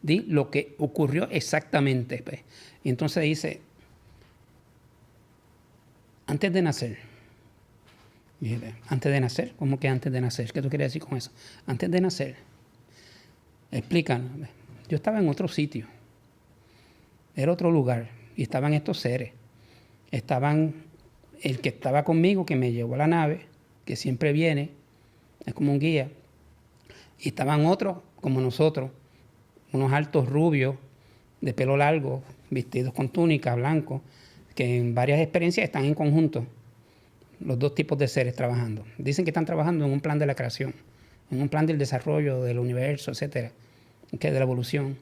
di lo que ocurrió exactamente. Pues. Y entonces dice, antes de nacer, dije, antes de nacer, ¿cómo que antes de nacer? ¿Qué tú quieres decir con eso? Antes de nacer, explícanos. Yo estaba en otro sitio, era otro lugar, y estaban estos seres. Estaban el que estaba conmigo, que me llevó a la nave, que siempre viene, es como un guía, y estaban otros como nosotros, unos altos rubios, de pelo largo, vestidos con túnica, blancos, que en varias experiencias están en conjunto, los dos tipos de seres trabajando. Dicen que están trabajando en un plan de la creación, en un plan del desarrollo del universo, etcétera, que de la evolución.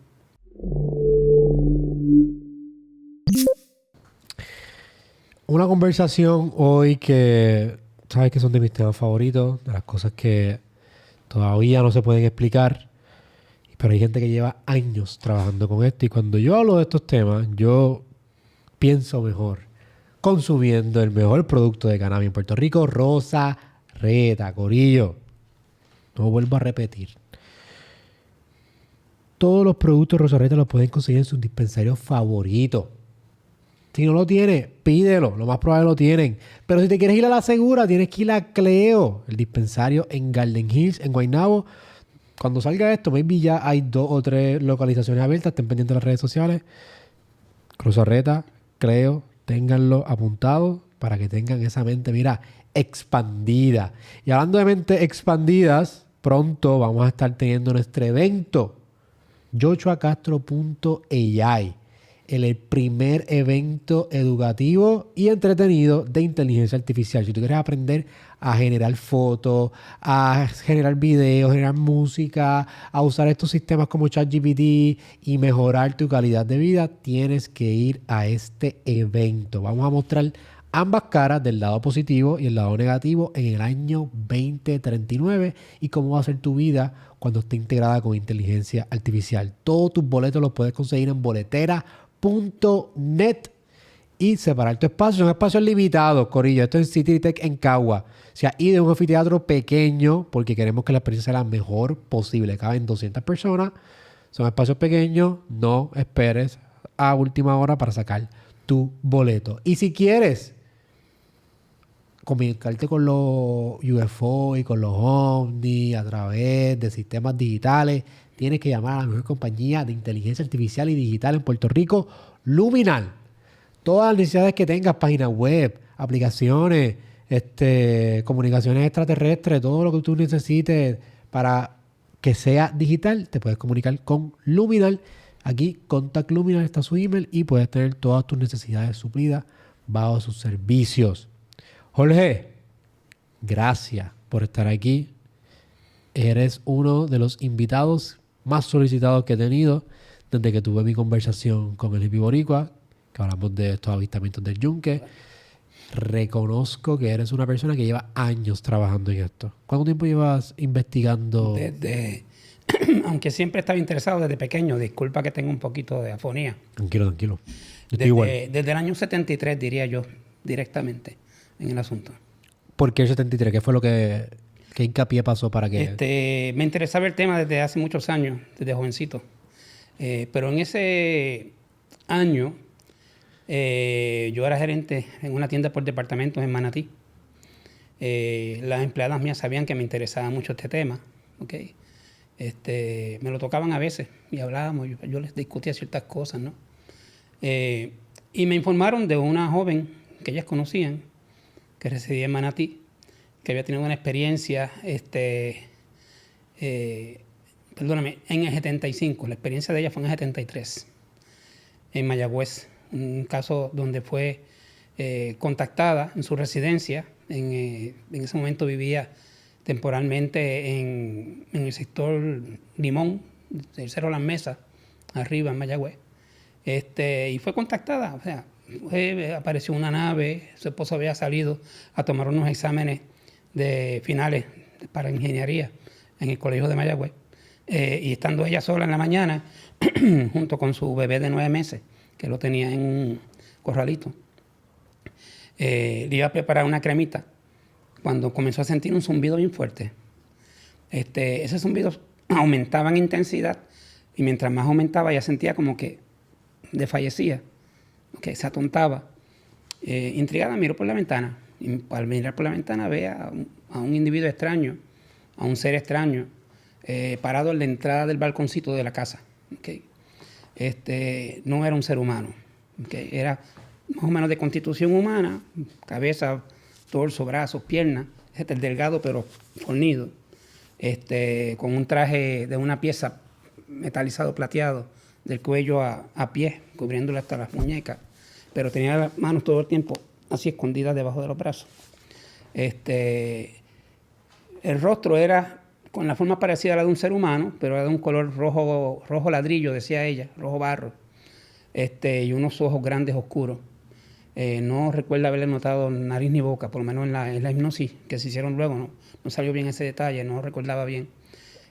Una conversación hoy que sabes que son de mis temas favoritos, de las cosas que todavía no se pueden explicar, pero hay gente que lleva años trabajando con esto y cuando yo hablo de estos temas, yo pienso mejor consumiendo el mejor producto de cannabis en Puerto Rico, Rosa Reta, corillo. No vuelvo a repetir. Todos los productos Rosa Reta los pueden conseguir en sus dispensarios favoritos. Si no lo tienes, pídelo. Lo más probable lo tienen. Pero si te quieres ir a la segura, tienes que ir a Cleo, el dispensario en Garden Hills, en Guaynabo. Cuando salga esto, maybe ya hay 2 o 3 localizaciones abiertas. Estén pendientes de las redes sociales. Rosa Reta, Cleo, ténganlo apuntado para que tengan esa mente, mira, expandida. Y hablando de mente expandidas, pronto vamos a estar teniendo nuestro evento, JoshuaCastro.ai. El primer evento educativo y entretenido de inteligencia artificial. Si tú quieres aprender a generar fotos, a generar videos, generar música, a usar estos sistemas como ChatGPT y mejorar tu calidad de vida, tienes que ir a este evento. Vamos a mostrar ambas caras del lado positivo y el lado negativo en el año 2039 y cómo va a ser tu vida cuando esté integrada con inteligencia artificial. Todos tus boletos los puedes conseguir en boletera.net y separar tu espacio. Son espacios limitados, corillo. Esto es en City Tech en Cagua. O sea, y de un anfiteatro pequeño porque queremos que la experiencia sea la mejor posible. Caben 200 personas. Son espacios pequeños. No esperes a última hora para sacar tu boleto. Y si quieres comunicarte con los UFO y con los ovnis a través de sistemas digitales, tienes que llamar a la mejor compañía de inteligencia artificial y digital en Puerto Rico, Luminal. Todas las necesidades que tengas, páginas web, aplicaciones, comunicaciones extraterrestres, todo lo que tú necesites para que sea digital, te puedes comunicar con Luminal. Aquí, Contact Luminal, está su email y puedes tener todas tus necesidades suplidas bajo sus servicios. Jorge, gracias por estar aquí. Eres uno de los invitados más solicitados que he tenido desde que tuve mi conversación con el hippie boricua, que hablamos de estos avistamientos del yunque. Reconozco que eres una persona que lleva años trabajando en esto. ¿Cuánto tiempo llevas investigando? Aunque siempre estaba interesado desde pequeño. Disculpa que tengo un poquito de afonía. Tranquilo. Yo estoy igual. Desde el año 73, diría yo, directamente en el asunto. ¿Por qué el 73? ¿Qué fue lo que... ¿Qué hincapié pasó para que...? Me interesaba el tema desde hace muchos años, desde jovencito. Pero en ese año, yo era gerente en una tienda por departamentos en Manatí. Las empleadas mías sabían que me interesaba mucho este tema. ¿Okay? Me lo tocaban a veces y hablábamos. Yo les discutía ciertas cosas, ¿no? Y me informaron de una joven que ellas conocían, que residía en Manatí, que había tenido una experiencia, en el 75. La experiencia de ella fue en el 73, en Mayagüez. Un caso donde fue contactada en su residencia. En ese momento vivía temporalmente en el sector Limón, del Cerro Las Mesas, arriba en Mayagüez. Y fue contactada, o sea, apareció una nave, su esposo había salido a tomar unos exámenes de finales para ingeniería en el colegio de Mayagüez, y estando ella sola en la mañana, junto con su bebé de 9 meses, que lo tenía en un corralito, le iba a preparar una cremita, cuando comenzó a sentir un zumbido bien fuerte. Ese zumbido aumentaba en intensidad Y mientras más aumentaba, ella sentía como que desfallecía, que se atontaba. Intrigada, miró por la ventana. Y al mirar por la ventana ve a un individuo extraño, a un ser extraño, parado en la entrada del balconcito de la casa. ¿Okay? No era un ser humano. ¿Okay? Era más o menos de constitución humana, cabeza, torso, brazos, piernas, delgado pero fornido, con un traje de una pieza metalizado plateado del cuello a pie, cubriéndole hasta las muñecas, pero tenía las manos todo el tiempo así escondidas debajo de los brazos. El rostro era con la forma parecida a la de un ser humano, pero era de un color rojo ladrillo, decía ella, rojo barro, y unos ojos grandes oscuros. No recuerdo haberle notado nariz ni boca, por lo menos en la hipnosis que se hicieron luego, no salió bien ese detalle, no recordaba bien.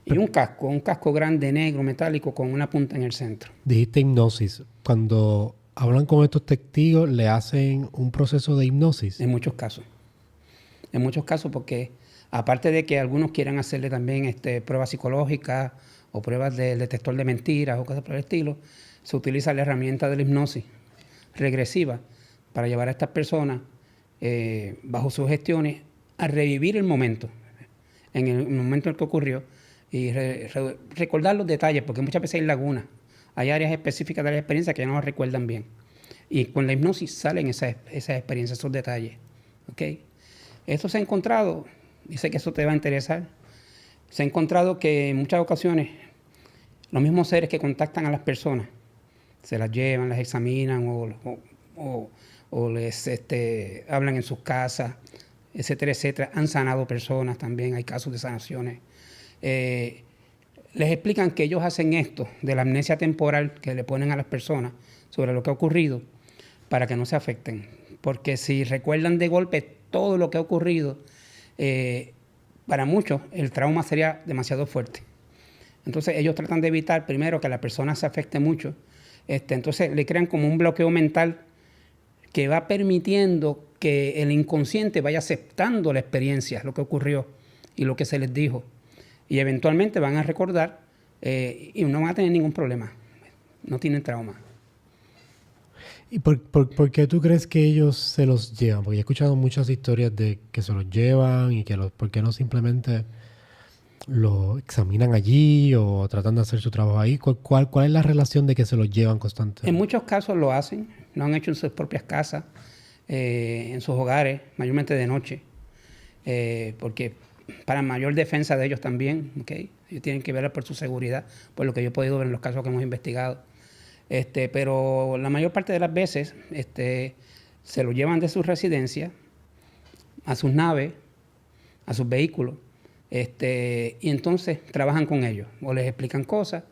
Y un casco grande, negro, metálico, con una punta en el centro. Dijiste hipnosis. Cuando hablan con estos testigos, ¿le hacen un proceso de hipnosis? En muchos casos. En muchos casos, porque aparte de que algunos quieran hacerle también pruebas psicológicas o pruebas del detector de mentiras o cosas por el estilo, se utiliza la herramienta de la hipnosis regresiva para llevar a estas personas, bajo sus gestiones, a revivir el momento, en el momento en el que ocurrió, y recordar los detalles, porque muchas veces hay lagunas. Hay áreas específicas de la experiencia que ya no las recuerdan bien. Y con la hipnosis salen esas experiencias, esos detalles. ¿Okay? Esto se ha encontrado, dice que eso te va a interesar, se ha encontrado que en muchas ocasiones los mismos seres que contactan a las personas, se las llevan, las examinan o les hablan en sus casas, etcétera, etcétera. Han sanado personas también, hay casos de sanaciones. Les explican que ellos hacen esto de la amnesia temporal que le ponen a las personas sobre lo que ha ocurrido para que no se afecten. Porque si recuerdan de golpe todo lo que ha ocurrido, para muchos el trauma sería demasiado fuerte. Entonces ellos tratan de evitar primero que la persona se afecte mucho. Entonces le crean como un bloqueo mental que va permitiendo que el inconsciente vaya aceptando la experiencia, lo que ocurrió y lo que se les dijo. Y eventualmente van a recordar y no van a tener ningún problema. No tienen trauma. ¿Y por qué tú crees que ellos se los llevan? Porque he escuchado muchas historias de que se los llevan y que ¿por qué no simplemente lo examinan allí o tratan de hacer su trabajo ahí? ¿Cuál es la relación de que se los llevan constantemente? En muchos casos lo hacen. Lo han hecho en sus propias casas, en sus hogares, mayormente de noche. Porque para mayor defensa de ellos también, ¿okay? Ellos tienen que velar por su seguridad, por lo que yo he podido ver en los casos que hemos investigado. Pero la mayor parte de las veces se lo llevan de su residencia a sus naves, a sus vehículos, y entonces trabajan con ellos, o les explican cosas,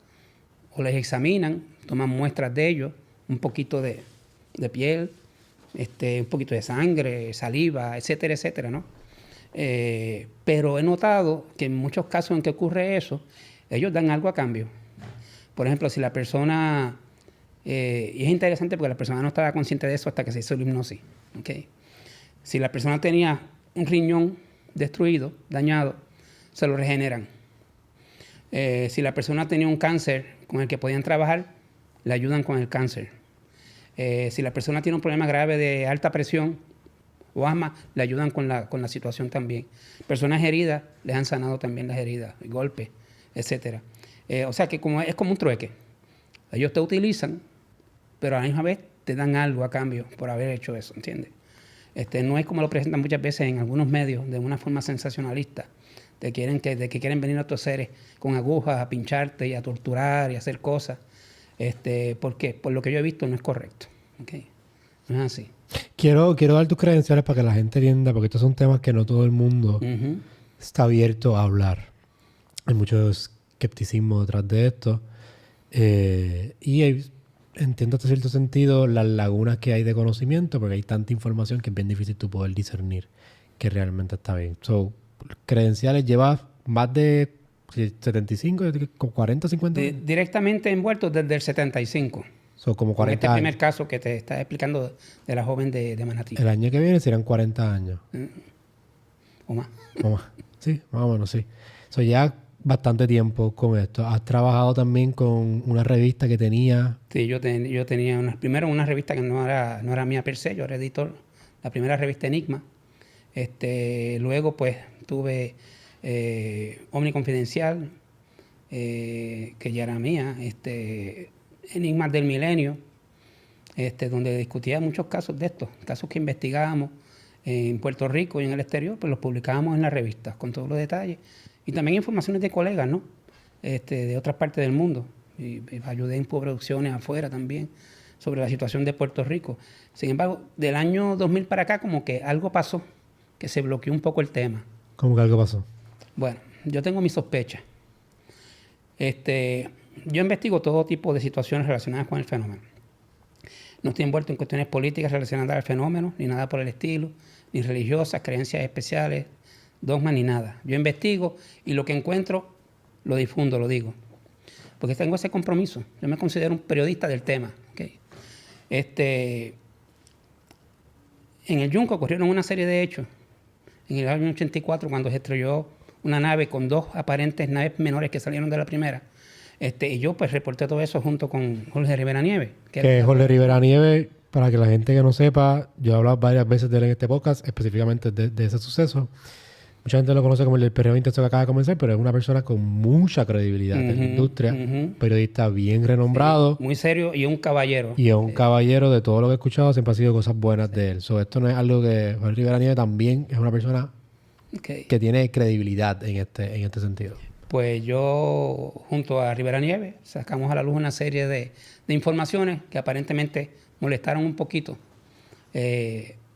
o les examinan, toman muestras de ellos, un poquito de piel, un poquito de sangre, saliva, etcétera, etcétera, ¿no? Pero he notado que en muchos casos en que ocurre eso, ellos dan algo a cambio. Por ejemplo, si la persona, y es interesante porque la persona no estaba consciente de eso hasta que se hizo la hipnosis, ¿okay? Si la persona tenía un riñón destruido, dañado, se lo regeneran. Si la persona tenía un cáncer con el que podían trabajar, le ayudan con el cáncer. Si la persona tiene un problema grave de alta presión o asma, le ayudan con la situación también. Personas heridas, les han sanado también las heridas, golpes, etcétera. O sea que es como un trueque. Ellos te utilizan, pero a la misma vez te dan algo a cambio por haber hecho eso, ¿entiendes? No es como lo presentan muchas veces en algunos medios, de una forma sensacionalista, de que quieren venir otros seres con agujas a pincharte y a torturar y a hacer cosas. ¿Por qué? Por lo que yo he visto no es correcto. ¿Okay? No es así. Quiero dar tus credenciales para que la gente entienda, porque estos son temas que no todo el mundo está abierto a hablar. Hay mucho escepticismo detrás de esto. Entiendo hasta cierto sentido las lagunas que hay de conocimiento, porque hay tanta información que es bien difícil tú poder discernir que realmente está bien. So, credenciales, llevas más de 75, 40, 50 años. Directamente envuelto desde el 75. So, como 40 con años. Primer caso que te estaba explicando de la joven de Manatí. El año que viene serán 40 años. O más. O más. Sí, más o menos, sí. So, ya bastante tiempo con esto. Has trabajado también con una revista que tenía... Sí, yo tenía primero una revista que no era mía per se, yo era editor, la primera revista Enigma. Luego pues tuve Omni Confidencial, que ya era mía, Enigmas del Milenio, donde discutía muchos casos de estos, casos que investigábamos en Puerto Rico y en el exterior, pues los publicábamos en las revistas con todos los detalles. Y también informaciones de colegas, ¿no? De otras partes del mundo. Y ayudé en producciones afuera también sobre la situación de Puerto Rico. Sin embargo, del año 2000 para acá como que algo pasó, que se bloqueó un poco el tema. ¿Cómo que algo pasó? Bueno, yo tengo mis sospechas. Yo investigo todo tipo de situaciones relacionadas con el fenómeno. No estoy envuelto en cuestiones políticas relacionadas al fenómeno, ni nada por el estilo, ni religiosas, creencias especiales, dogmas, ni nada. Yo investigo y lo que encuentro lo difundo, lo digo. Porque tengo ese compromiso. Yo me considero un periodista del tema. ¿Okay? En el Yunque ocurrieron una serie de hechos. En el año 84, cuando se estrelló una nave con dos aparentes naves menores que salieron de la primera. Y yo pues reporté todo eso junto con Jorge Rivera Nieves. Que Jorge Rivera Nieves, para que la gente que no sepa, yo he hablado varias veces de él en este podcast, específicamente de ese suceso. Mucha gente lo conoce como el periodista intenso que acaba de comenzar, pero es una persona con mucha credibilidad en la industria. Periodista bien renombrado. Sí, muy serio y un caballero. Y es un caballero. De todo lo que he escuchado, siempre ha sido cosas buenas de él. Esto no es algo que... Jorge Rivera Nieves también es una persona que tiene credibilidad en este sentido. Pues yo, junto a Rivera Nieves, sacamos a la luz una serie de informaciones que aparentemente molestaron un poquito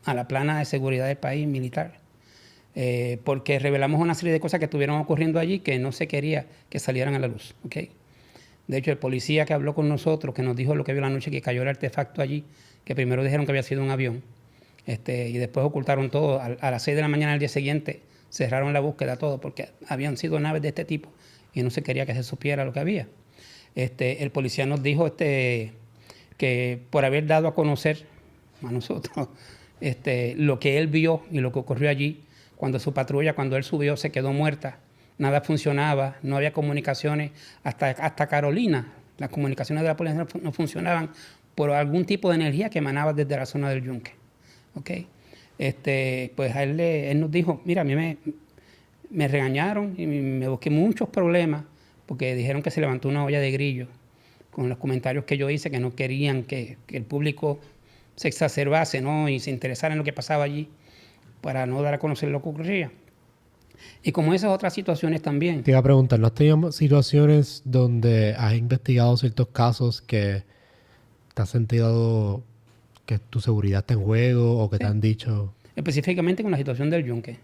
a la plana de seguridad del país militar. Porque revelamos una serie de cosas que estuvieron ocurriendo allí que no se quería que salieran a la luz. ¿Okay? De hecho, el policía que habló con nosotros, que nos dijo lo que vio la noche que cayó el artefacto allí, que primero dijeron que había sido un avión, y después ocultaron todo. A las 6 de la mañana del día siguiente cerraron la búsqueda todo porque habían sido naves de este tipo y no se quería que se supiera lo que había. El policía nos dijo que por haber dado a conocer a nosotros lo que él vio y lo que ocurrió allí, cuando su patrulla, cuando él subió, se quedó muerta, nada funcionaba, no había comunicaciones, hasta Carolina, las comunicaciones de la policía no funcionaban por algún tipo de energía que emanaba desde la zona del Yunque. ¿Okay? Pues él nos dijo, mira, a mí me regañaron y me busqué muchos problemas porque dijeron que se levantó una olla de grillo con los comentarios que yo hice, que no querían que el público se exacerbase, ¿no? Y se interesara en lo que pasaba allí para no dar a conocer lo que ocurría. Y como esas otras situaciones también. Te iba a preguntar, ¿no has tenido situaciones donde has investigado ciertos casos que te has sentido que tu seguridad está en juego o que te han dicho? Específicamente con la situación del Yunque.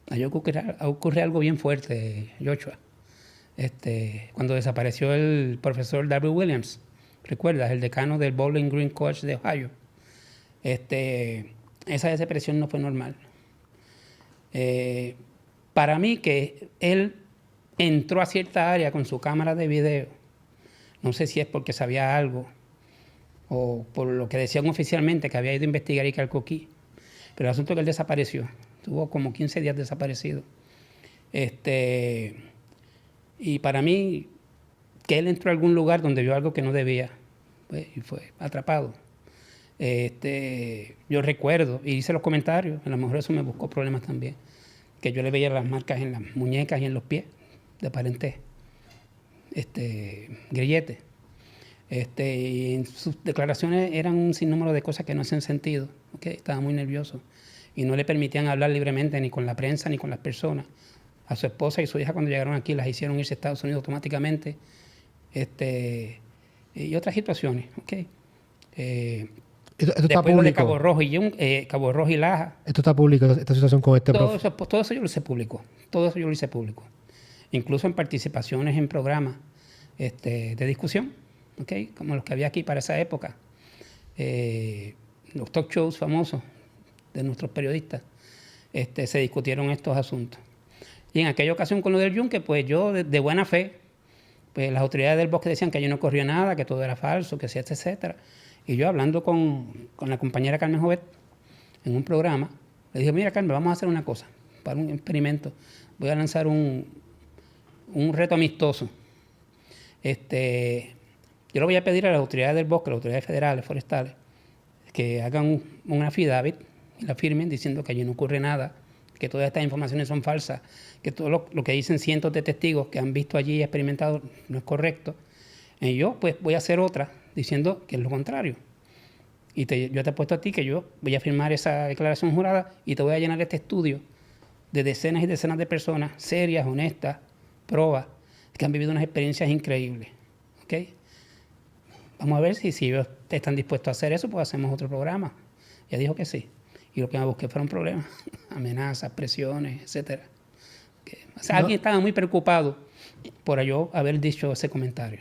Ahí ocurre algo bien fuerte, Joshua. Cuando desapareció el profesor Darby Williams, ¿recuerdas? El decano del Bowling Green College de Ohio. Esa desaparición no fue normal. Para mí que él entró a cierta área con su cámara de video, no sé si es porque sabía algo o por lo que decían oficialmente que había ido a investigar y que algo aquí, pero el asunto es que él desapareció, tuvo como 15 días desaparecido. Y para mí que él entró a algún lugar donde vio algo que no debía, pues, y fue atrapado. Yo recuerdo, y hice los comentarios, a lo mejor eso me buscó problemas también, que yo le veía las marcas en las muñecas y en los pies de aparente grillete. Y en sus declaraciones eran un sinnúmero de cosas que no hacían sentido. ¿Okay? Estaba muy nervioso y no le permitían hablar libremente ni con la prensa ni con las personas. A su esposa y su hija cuando llegaron aquí las hicieron irse a Estados Unidos automáticamente. Y otras situaciones. ¿Okay? Esto está después público. De Cabo Rojo y Laja. Esto está público, esta situación con este todo eso yo lo hice público. Todo eso yo lo hice público. Incluso en participaciones en programas de discusión, ¿okay? Como los que había aquí para esa época. Los talk shows famosos de nuestros periodistas se discutieron estos asuntos. Y en aquella ocasión con lo del Yunque, pues yo de buena fe, pues las autoridades del bosque decían que allí no ocurrió nada, que todo era falso, que etcétera. Y yo hablando con la compañera Carmen Jovet en un programa, le dije, mira Carmen, vamos a hacer una cosa, para un experimento. Voy a lanzar un un reto amistoso. Yo le voy a pedir a las autoridades del bosque, a las autoridades federales, forestales, que hagan una affidavit y la firmen diciendo que allí no ocurre nada, que todas estas informaciones son falsas, que todo lo que dicen cientos de testigos que han visto allí y experimentado no es correcto. Y yo pues voy a hacer otra diciendo que es lo contrario. Y yo te he puesto a ti que yo voy a firmar esa declaración jurada y te voy a llenar este estudio de decenas y decenas de personas serias, honestas, probas, que han vivido unas experiencias increíbles. ¿Okay? Vamos a ver si ellos están dispuestos a hacer eso, pues hacemos otro programa. Ya dijo que sí. Y lo que me busqué fueron problemas, amenazas, presiones, etc. O sea, alguien estaba muy preocupado por yo haber dicho ese comentario.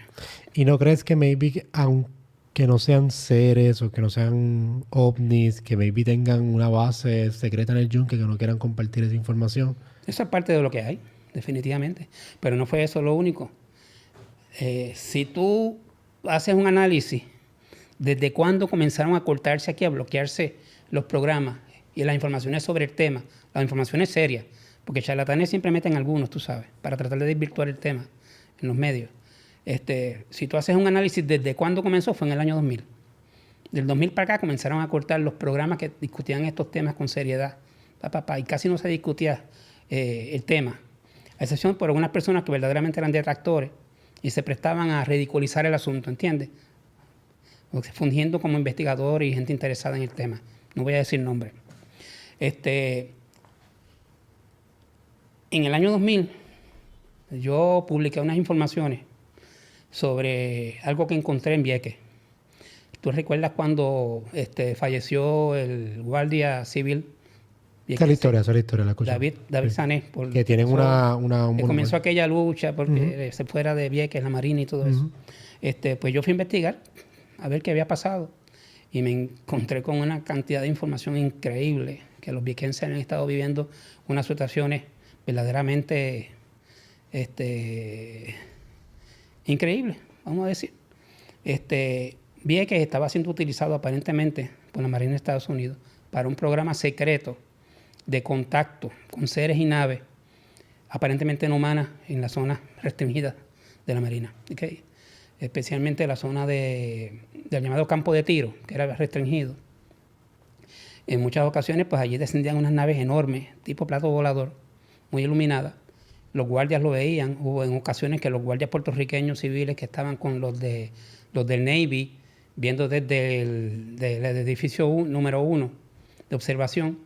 ¿Y no crees que maybe, aunque no sean seres o que no sean ovnis, que maybe tengan una base secreta en el yunque que no quieran compartir esa información? Eso es parte de lo que hay, definitivamente. Pero no fue eso lo único. Si tú haces un análisis desde cuándo comenzaron a cortarse aquí, a bloquearse los programas y las informaciones sobre el tema, las informaciones serias, porque charlatanes siempre meten algunos, tú sabes, para tratar de desvirtuar el tema en los medios. Si tú haces un análisis desde cuándo comenzó, fue en el año 2000. Del 2000 para acá comenzaron a cortar los programas que discutían estos temas con seriedad. Y casi no se discutía el tema, a excepción por algunas personas que verdaderamente eran detractores y se prestaban a ridiculizar el asunto, ¿entiendes? Fungiendo como investigadores y gente interesada en el tema. No voy a decir nombres. En el año 2000, yo publiqué unas informaciones sobre algo que encontré en Vieques. ¿Tú recuerdas cuando falleció el guardia civil? Esa es la historia, la escucho. David Sí. Sanés. Que tienen un que comenzó aquella lucha porque se fuera de Vieques, la Marina y todo eso. Pues yo fui a investigar a ver qué había pasado y me encontré con una cantidad de información increíble, que los viequenses han estado viviendo unas situaciones verdaderamente increíbles, vamos a decir. Vieques estaba siendo utilizado aparentemente por la Marina de Estados Unidos para un programa secreto de contacto con seres y naves aparentemente no humanas en la zona restringida de la Marina, ¿okay? Especialmente la zona del llamado campo de tiro, que era restringido. En muchas ocasiones, pues allí descendían unas naves enormes, tipo plato volador, muy iluminadas. Los guardias lo veían. Hubo en ocasiones que los guardias puertorriqueños civiles que estaban con los del Navy, viendo desde el edificio número 1 de observación,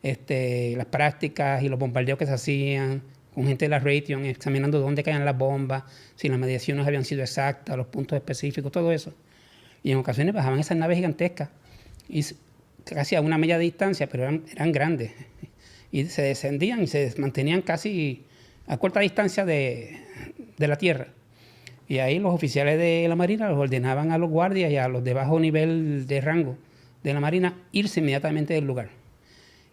las prácticas y los bombardeos que se hacían, con gente de la Raytheon, examinando dónde caían las bombas, si las mediciones habían sido exactas, los puntos específicos, todo eso. Y en ocasiones bajaban esas naves gigantescas, y casi a una media distancia, pero eran grandes. Y se descendían y se mantenían casi a corta distancia de la tierra. Y ahí los oficiales de la Marina los ordenaban a los guardias y a los de bajo nivel de rango de la Marina irse inmediatamente del lugar.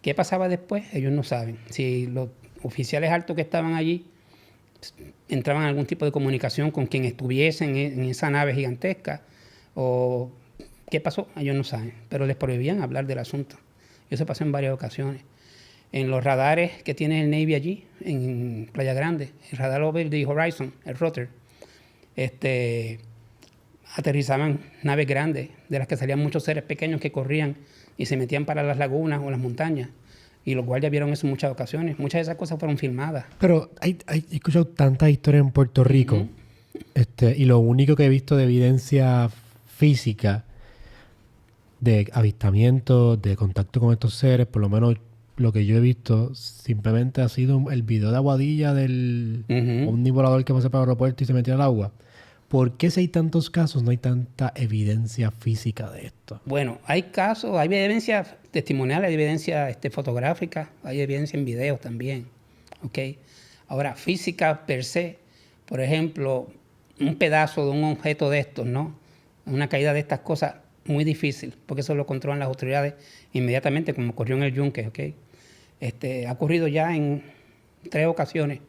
¿Qué pasaba después? Ellos no saben. Si los oficiales altos que estaban allí entraban en algún tipo de comunicación con quien estuviesen en esa nave gigantesca, o qué pasó, ellos no saben, pero les prohibían hablar del asunto. Eso pasó en varias ocasiones. En los radares que tiene el Navy allí, en Playa Grande, el radar over the horizon, el rotor, aterrizaban naves grandes, de las que salían muchos seres pequeños que corrían y se metían para las lagunas o las montañas. Y los guardias vieron eso en muchas ocasiones. Muchas de esas cosas fueron filmadas. Pero he escuchado tantas historias en Puerto Rico, y lo único que he visto de evidencia física de avistamiento, de contacto con estos seres, por lo menos lo que yo he visto, simplemente ha sido el video de Aguadilla del omnivolador que pasó para el aeropuerto y se metió al agua. ¿Por qué si hay tantos casos no hay tanta evidencia física de esto? Bueno, hay casos, hay evidencia testimonial, hay evidencia fotográfica, hay evidencia en videos también. ¿Okay? Ahora, física per se, por ejemplo, un pedazo de un objeto de estos, ¿no? Una caída de estas cosas, muy difícil, porque eso lo controlan las autoridades inmediatamente, como ocurrió en el Yunque, ¿okay? Ha ocurrido ya en 3 ocasiones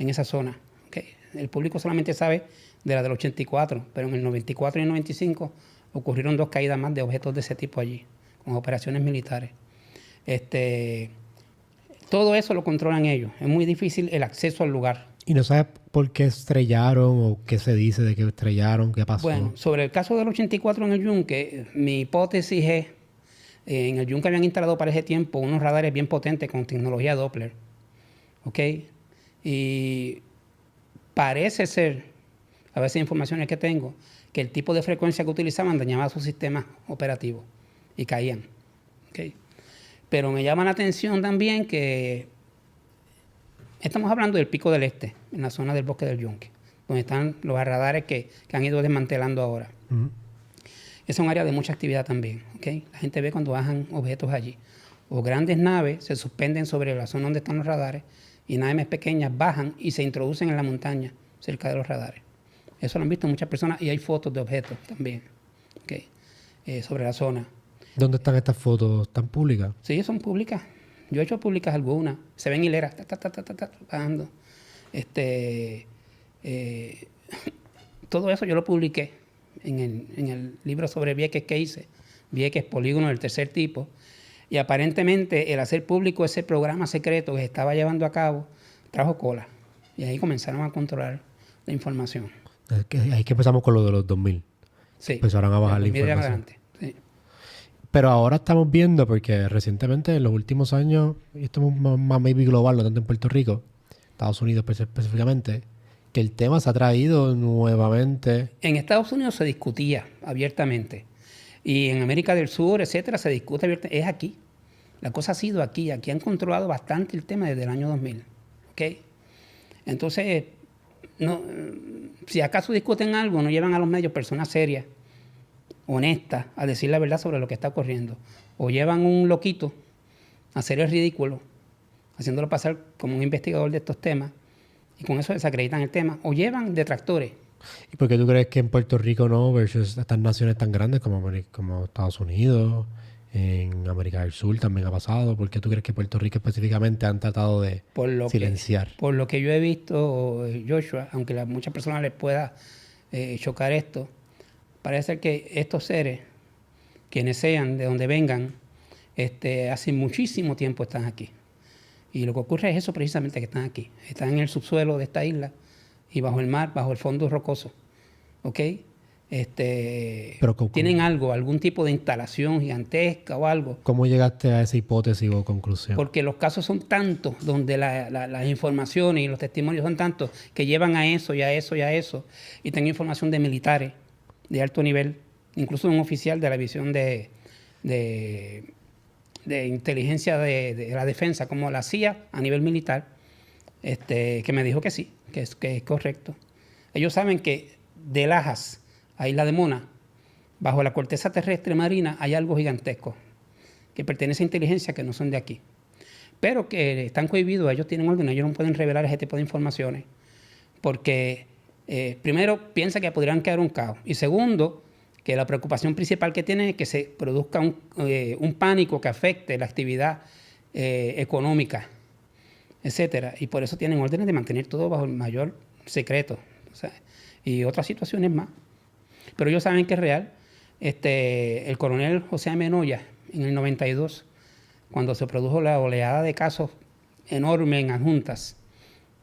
en esa zona, ¿okay? El público solamente sabe de la del 84, pero en el 94 y el 95 ocurrieron 2 caídas más de objetos de ese tipo allí, con operaciones militares. Todo eso lo controlan ellos. Es muy difícil el acceso al lugar. ¿Y no sabes por qué estrellaron o qué se dice de que estrellaron? ¿Qué pasó? Bueno, sobre el caso del 84 en el Yunque, mi hipótesis es, en el Yunque habían instalado para ese tiempo unos radares bien potentes con tecnología Doppler, ¿ok? Y parece ser, a veces informaciones que tengo, que el tipo de frecuencia que utilizaban dañaba sus sistemas operativos y caían, ¿ok? Pero me llama la atención también que estamos hablando del Pico del Este, en la zona del Bosque del Yunque, donde están los radares que han ido desmantelando ahora. Ujú. Es un área de mucha actividad también, ¿ok? La gente ve cuando bajan objetos allí. O grandes naves se suspenden sobre la zona donde están los radares y naves pequeñas bajan y se introducen en la montaña cerca de los radares. Eso lo han visto muchas personas y hay fotos de objetos también, ¿ok? Sobre la zona. ¿Dónde están estas fotos? ¿Están públicas? Sí, son públicas. Yo he hecho públicas algunas. Se ven hileras, bajando. Todo eso yo lo publiqué en el libro sobre Vieques que hice. Vieques, polígono del tercer tipo. Y aparentemente el hacer público ese programa secreto que se estaba llevando a cabo trajo cola. Y ahí comenzaron a controlar la información. Ahí que empezamos con lo de los 2000. Sí. Empezaron a bajar la Mira información. adelante. Sí. Pero ahora estamos viendo, porque recientemente, en los últimos años, y esto es más maybe global, no tanto en Puerto Rico, Estados Unidos específicamente, que el tema se ha traído nuevamente. En Estados Unidos se discutía abiertamente. Y en América del Sur, etcétera, se discute abiertamente. Es aquí. La cosa ha sido aquí. Aquí han controlado bastante el tema desde el año 2000. ¿Ok? Entonces, no, si acaso discuten algo, no llevan a los medios personas serias, honestas, a decir la verdad sobre lo que está ocurriendo. O llevan un loquito a hacer el ridículo, haciéndolo pasar como un investigador de estos temas, y con eso desacreditan el tema. O llevan detractores. ¿Y por qué tú crees que en Puerto Rico no, versus estas naciones tan grandes como Estados Unidos, en América del Sur también ha pasado? ¿Por qué tú crees que Puerto Rico específicamente han tratado de silenciar? Por lo que yo he visto, Joshua, aunque a muchas personas les pueda chocar esto, parece que estos seres, quienes sean, de donde vengan, hace muchísimo tiempo están aquí. Y lo que ocurre es eso precisamente, que están aquí. Están en el subsuelo de esta isla y bajo el mar, bajo el fondo rocoso. ¿Ok? Pero tienen algo, algún tipo de instalación gigantesca o algo. ¿Cómo llegaste a esa hipótesis o conclusión? Porque los casos son tantos, donde las informaciones y los testimonios son tantos, que llevan a eso y a eso y a eso. Y tengo información de militares de alto nivel, incluso un oficial de la división de inteligencia de la defensa, como la CIA a nivel militar, que me dijo que sí, que es correcto. Ellos saben que de Lajas a Isla de Mona, bajo la corteza terrestre marina, hay algo gigantesco que pertenece a inteligencia que no son de aquí, pero que están cohibidos. Ellos tienen orden, ellos no pueden revelar ese tipo de informaciones porque primero piensa que podrían quedar un caos, y segundo, que la preocupación principal que tienen es que se produzca un pánico que afecte la actividad económica, etcétera. Y por eso tienen órdenes de mantener todo bajo el mayor secreto, o sea, y otras situaciones más. Pero ellos saben que es real. El coronel José Amenoya, en el 92, cuando se produjo la oleada de casos enorme en Adjuntas,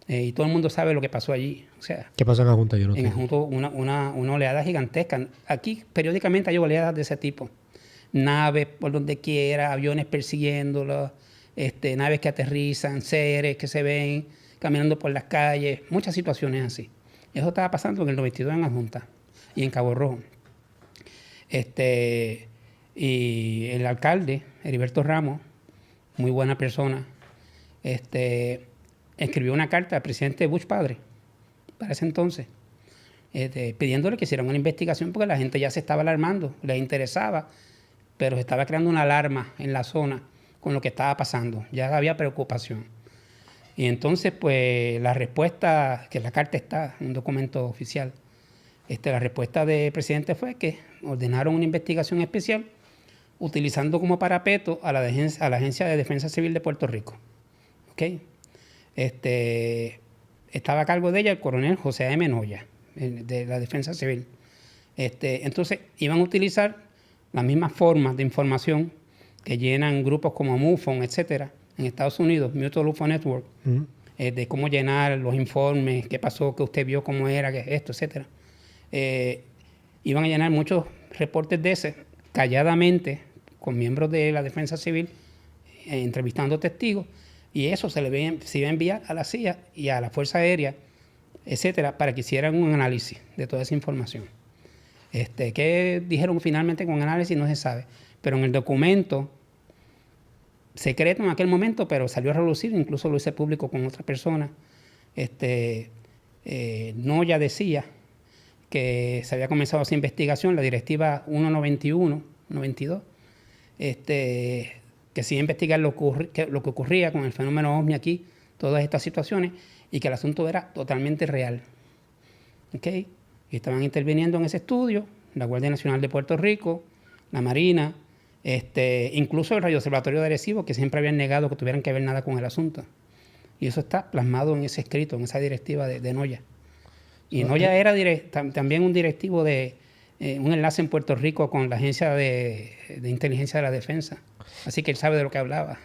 y todo el mundo sabe lo que pasó allí. O sea, ¿qué pasó en Adjunta? Yo no en sé. Adjunta una oleada gigantesca. Aquí periódicamente hay oleadas de ese tipo. Naves por donde quiera, aviones persiguiéndolos, naves que aterrizan, seres que se ven caminando por las calles, muchas situaciones así. Eso estaba pasando en el 92 en Adjunta y en Cabo Rojo. Y el alcalde, Heriberto Ramos, muy buena persona, escribió una carta al presidente Bush padre, para ese entonces, pidiéndole que hicieran una investigación porque la gente ya se estaba alarmando, les interesaba, pero se estaba creando una alarma en la zona con lo que estaba pasando, ya había preocupación. Y entonces, pues, la respuesta, que la carta está en un documento oficial, la respuesta del presidente fue que ordenaron una investigación especial utilizando como parapeto a la Agencia de Defensa Civil de Puerto Rico. ¿Ok? Estaba a cargo de ella el coronel José A. Menoya, de la Defensa Civil. Entonces, iban a utilizar las mismas formas de información que llenan grupos como MUFON, etcétera, en Estados Unidos, Mutual UFO Network, de cómo llenar los informes, qué pasó, qué usted vio, cómo era, qué esto, etc. Iban a llenar muchos reportes de ese, calladamente, con miembros de la Defensa Civil, entrevistando testigos, y eso se iba a enviar a la CIA y a la Fuerza Aérea, etcétera, para que hicieran un análisis de toda esa información. ¿Qué dijeron finalmente con análisis? No se sabe. Pero en el documento, secreto en aquel momento, pero salió a relucir, incluso lo hice público con otra persona, Noya decía que se había comenzado esa investigación, la directiva 191-92, que se iba a investigar lo que ocurría con el fenómeno OVNI aquí, todas estas situaciones, y que el asunto era totalmente real. ¿Okay? Y estaban interviniendo en ese estudio la Guardia Nacional de Puerto Rico, la Marina, incluso el Radio Observatorio de Arecibo, que siempre habían negado que tuvieran que ver nada con el asunto. Y eso está plasmado en ese escrito, en esa directiva de Noya. Y Noya era también un directivo de un enlace en Puerto Rico con la Agencia de Inteligencia de la Defensa. Así que él sabe de lo que hablaba.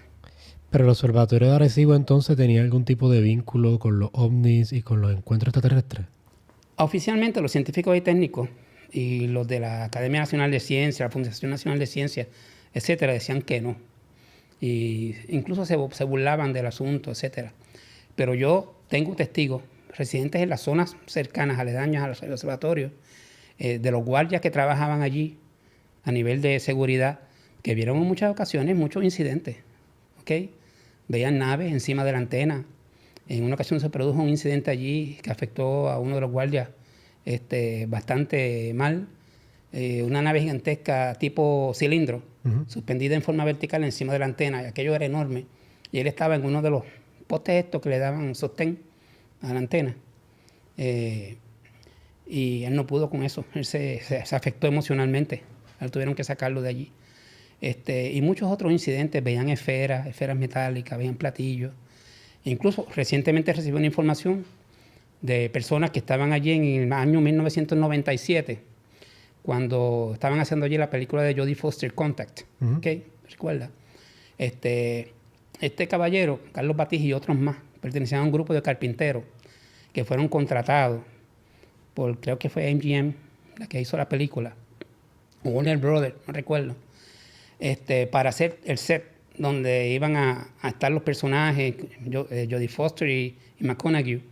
Pero el Observatorio de Arecibo entonces tenía algún tipo de vínculo con los ovnis y con los encuentros extraterrestres. Oficialmente los científicos y técnicos y los de la Academia Nacional de Ciencias, la Fundación Nacional de Ciencias, etcétera, decían que no. Y incluso se burlaban del asunto, etcétera. Pero yo tengo testigos, residentes en las zonas cercanas, aledañas al observatorio, de los guardias que trabajaban allí a nivel de seguridad, que vieron en muchas ocasiones muchos incidentes. ¿Okay? Veían naves encima de la antena. En una ocasión se produjo un incidente allí que afectó a uno de los guardias bastante mal. Una nave gigantesca tipo cilindro, suspendida en forma vertical encima de la antena, y aquello era enorme. Y él estaba en uno de los postes estos que le daban sostén a la antena. Y él no pudo con eso. Él se afectó emocionalmente. Él tuvieron que sacarlo de allí. Y muchos otros incidentes, veían esferas metálicas, veían platillos. Incluso recientemente recibí una información de personas que estaban allí en el año 1997, cuando estaban haciendo allí la película de Jodie Foster, Contact. ¿Okay? ¿Recuerda? Este caballero, Carlos Batiz y otros más, pertenecían a un grupo de carpinteros que fueron contratados por, creo que fue MGM, la que hizo la película, o Warner Brothers, no recuerdo, para hacer el set donde iban a estar los personajes, Jodie Foster y McConaughey,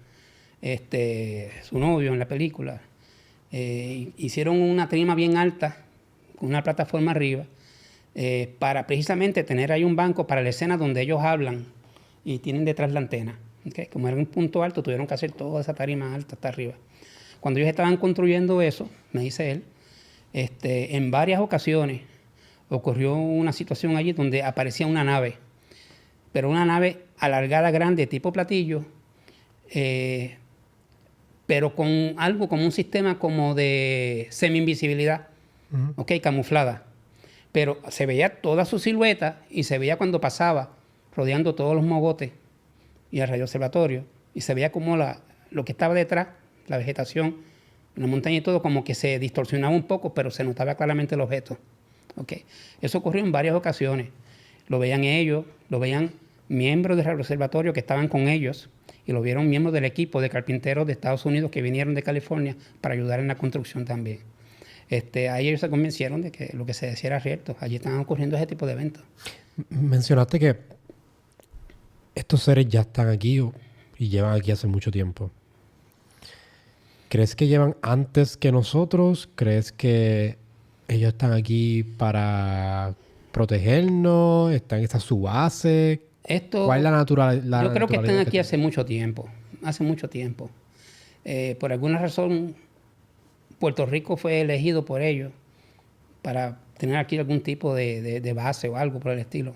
su novio en la película. Hicieron una tarima bien alta, con una plataforma arriba, para precisamente tener ahí un banco para la escena donde ellos hablan y tienen detrás la antena. ¿Okay? Como era un punto alto, tuvieron que hacer toda esa tarima alta hasta arriba. Cuando ellos estaban construyendo eso, me dice él, en varias ocasiones ocurrió una situación allí donde aparecía una nave, pero una nave alargada, grande, tipo platillo, pero con algo como un sistema como de semi-invisibilidad, ¿okay? Camuflada. Pero se veía toda su silueta y se veía cuando pasaba, rodeando todos los mogotes y el radio observatorio, y se veía como lo que estaba detrás, la vegetación, la montaña y todo, como que se distorsionaba un poco, pero se notaba claramente el objeto. Okay. Eso ocurrió en varias ocasiones. Lo veían ellos, lo veían miembros del observatorio que estaban con ellos, y lo vieron miembros del equipo de carpinteros de Estados Unidos que vinieron de California para ayudar en la construcción también. Ahí ellos se convencieron de que lo que se decía era cierto. Allí estaban ocurriendo ese tipo de eventos. Mencionaste que estos seres ya están aquí y llevan aquí hace mucho tiempo. ¿Crees que llevan antes que nosotros? ¿Crees que ellos están aquí para protegernos? ¿Esta es su base? ¿Cuál es la naturaleza? Yo creo que están aquí hace mucho tiempo. Por alguna razón, Puerto Rico fue elegido por ellos para tener aquí algún tipo de base o algo por el estilo.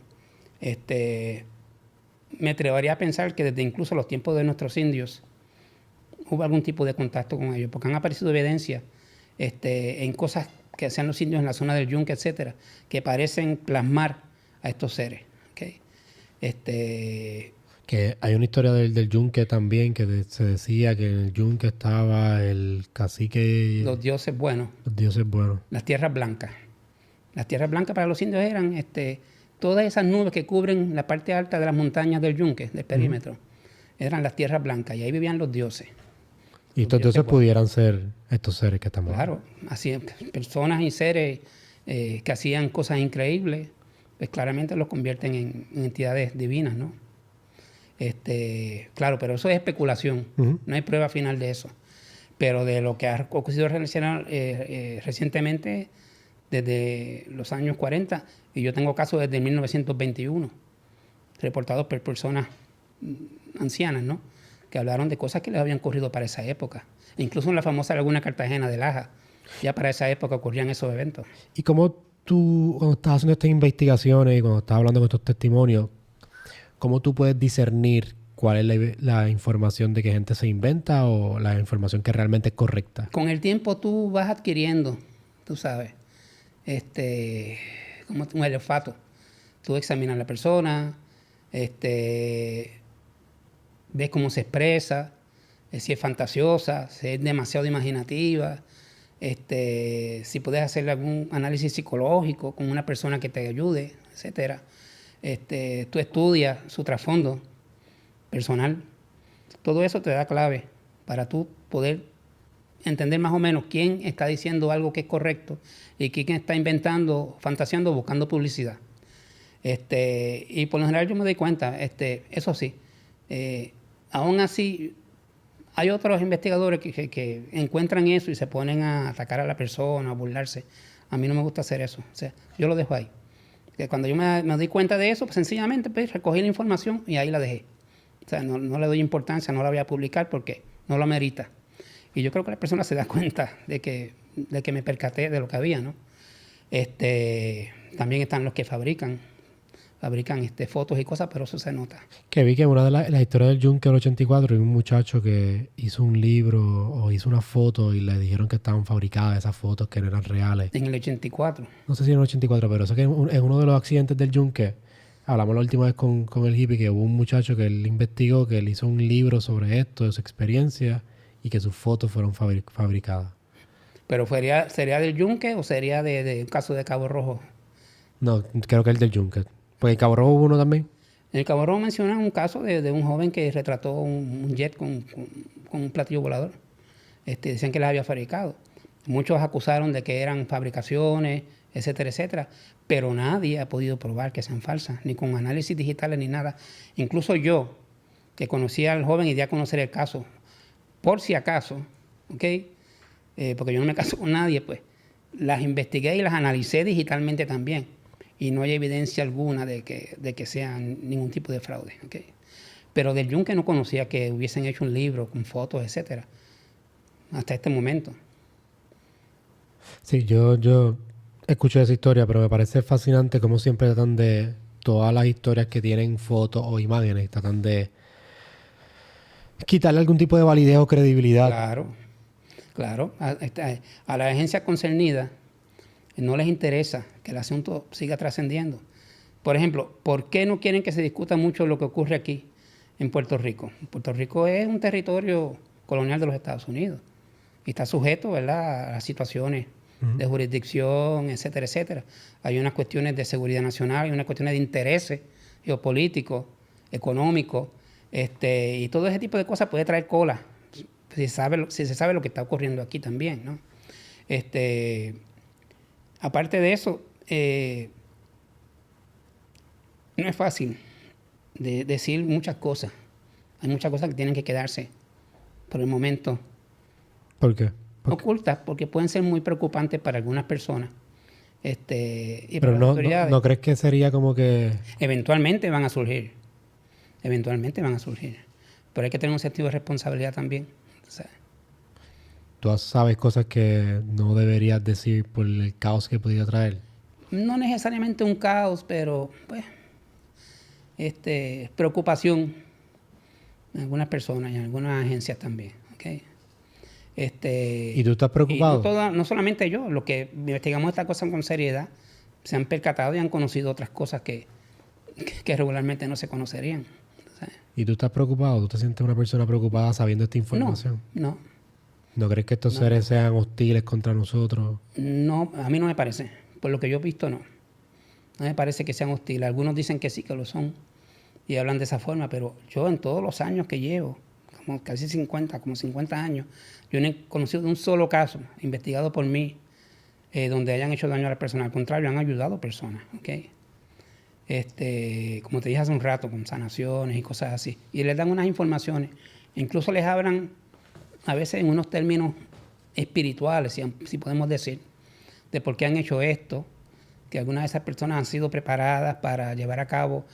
Me atrevería a pensar que desde incluso los tiempos de nuestros indios hubo algún tipo de contacto con ellos, porque han aparecido evidencias en cosas que hacían los indios en la zona del Yunque, etcétera, que parecen plasmar a estos seres. ¿Okay? Que hay una historia del Yunque también, que se decía que en el Yunque estaba el cacique... Los dioses buenos. Los dioses buenos. Las tierras blancas. Las tierras blancas para los indios eran todas esas nubes que cubren la parte alta de las montañas del Yunque, del perímetro. eran las tierras blancas y ahí vivían los dioses. Y estos dioses pudieran ser estos seres que estamos Claro, así, personas y seres que hacían cosas increíbles, pues claramente los convierten en entidades divinas, ¿no? Claro, pero eso es especulación, no hay prueba final de eso. Pero de lo que ha ocurrido recientemente, desde los años 40, y yo tengo casos desde 1921, reportados por personas ancianas, ¿no? Que hablaron de cosas que les habían ocurrido para esa época. Incluso en la famosa Laguna Cartagena de Laja, ya para esa época ocurrían esos eventos. ¿Y cómo tú, cuando estás haciendo estas investigaciones y cuando estás hablando con estos testimonios, cómo tú puedes discernir cuál es la información de que gente se inventa o la información que realmente es correcta? Con el tiempo tú vas adquiriendo, tú sabes, como el olfato. Tú examinas a la persona, ves cómo se expresa, si es fantasiosa, si es demasiado imaginativa, si puedes hacerle algún análisis psicológico con una persona que te ayude, etcétera. Tú estudias su trasfondo personal. Todo eso te da clave para tú poder entender más o menos quién está diciendo algo que es correcto y quién está inventando, fantaseando, buscando publicidad. Y por lo general yo me doy cuenta, eso sí, aún así hay otros investigadores que encuentran eso y se ponen a atacar a la persona, a burlarse. A mí no me gusta hacer eso, o sea, yo lo dejo ahí. Que cuando yo me doy cuenta de eso, pues sencillamente pues, recogí la información y ahí la dejé. O sea, no le doy importancia, no la voy a publicar porque no lo amerita. Y yo creo que la persona se da cuenta de que me percaté de lo que había, ¿no? También están los que fabrican fotos y cosas, pero eso se nota. Que vi que en una de las historias del Yunque del 84 hay un muchacho que hizo un libro o hizo una foto y le dijeron que estaban fabricadas esas fotos que no eran reales. En el 84. No sé si en el 84, pero sé que en uno de los accidentes del Yunque, hablamos la última vez con el hippie, que hubo un muchacho que él investigó, que él hizo un libro sobre esto, de su experiencia, y que sus fotos fueron fabricadas. ¿Pero sería del Yunque o sería de un caso de Cabo Rojo? No, creo que el del Yunque. Pues en Cabo Rojo hubo uno también. En el Cabo Rojo mencionan un caso de un joven que retrató un jet con un platillo volador. Decían que las había fabricado. Muchos acusaron de que eran fabricaciones, etcétera, etcétera. Pero nadie ha podido probar que sean falsas, ni con análisis digitales ni nada. Incluso yo, que conocía al joven y di a conocer el caso, por si acaso, ¿ok? Porque yo no me caso con nadie, pues, las investigué y las analicé digitalmente también. Y no hay evidencia alguna de que sean ningún tipo de fraude, ¿ok? Pero del Yunque no conocía que hubiesen hecho un libro con fotos, etcétera, hasta este momento. Sí, yo escucho esa historia, pero me parece fascinante cómo siempre tratan de, todas las historias que tienen fotos o imágenes, tratan de quitarle algún tipo de validez o credibilidad. Claro. A la agencia concernida no les interesa que el asunto siga trascendiendo. Por ejemplo, ¿por qué no quieren que se discuta mucho lo que ocurre aquí en Puerto Rico? Puerto Rico es un territorio colonial de los Estados Unidos y está sujeto, ¿verdad?, a las situaciones de jurisdicción, etcétera, etcétera. Hay unas cuestiones de seguridad nacional, hay unas cuestiones de intereses geopolíticos, económicos, y todo ese tipo de cosas puede traer cola si se sabe lo que está ocurriendo aquí también, ¿no? Aparte de eso, no es fácil de decir muchas cosas. Hay muchas cosas que tienen que quedarse por el momento. ¿Por qué? Ocultas, porque pueden ser muy preocupantes para algunas personas. Y pero para las autoridades. ¿No crees que sería como que...? Eventualmente van a surgir. Pero hay que tener un sentido de responsabilidad también. O sea, ¿Tú sabes cosas que no deberías decir por el caos que podría traer? no necesariamente un caos, pero pues preocupación en algunas personas y en algunas agencias también. ¿Okay? ¿Y tú estás preocupado? Y no solamente yo, los que investigamos esta cosa con seriedad se han percatado y han conocido otras cosas que regularmente no se conocerían. ¿Sabes? ¿Y tú estás preocupado? ¿Tú te sientes una persona preocupada sabiendo esta información? No. ¿No crees que estos seres sean hostiles contra nosotros? No, a mí no me parece. Por lo que yo he visto, no. No me parece que sean hostiles. Algunos dicen que sí, que lo son. y hablan de esa forma, pero yo en todos los años que llevo, como casi 50, como 50 años, yo no he conocido de un solo caso investigado por mí donde hayan hecho daño a la persona. Al contrario, han ayudado personas, ¿ok? Como te dije hace un rato, con sanaciones y cosas así. Y les dan unas informaciones. Incluso les hablan a veces en unos términos espirituales, si podemos decir, de por qué han hecho esto, que algunas de esas personas han sido preparadas para llevar a cabo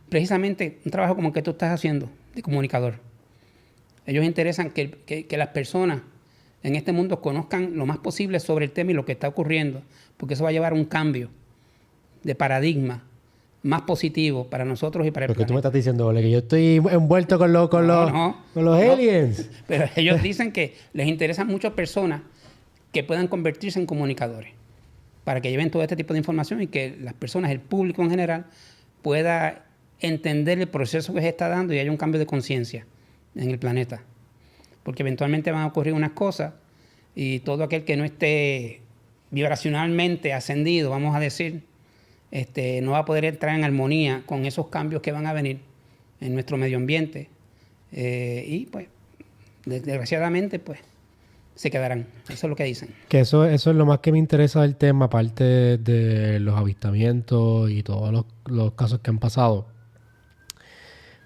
precisamente un trabajo como el que tú estás haciendo, de comunicador. Ellos interesan que las personas en este mundo conozcan lo más posible sobre el tema y lo que está ocurriendo, porque eso va a llevar a un cambio de paradigma más positivo para nosotros y para el Porque planeta. tú me estás diciendo, Ole, que yo estoy envuelto con los aliens. Pero ellos dicen que les interesan muchas personas que puedan convertirse en comunicadores, para que lleven todo este tipo de información y que las personas, el público en general, pueda entender el proceso que se está dando y haya un cambio de conciencia en el planeta. Porque eventualmente van a ocurrir unas cosas y todo aquel que no esté vibracionalmente ascendido, vamos a decir, no va a poder entrar en armonía con esos cambios que van a venir en nuestro medio ambiente. Y pues, desgraciadamente, pues, se quedarán. Eso es lo que dicen. Que eso es lo más que me interesa del tema, aparte de los avistamientos y todos los casos que han pasado.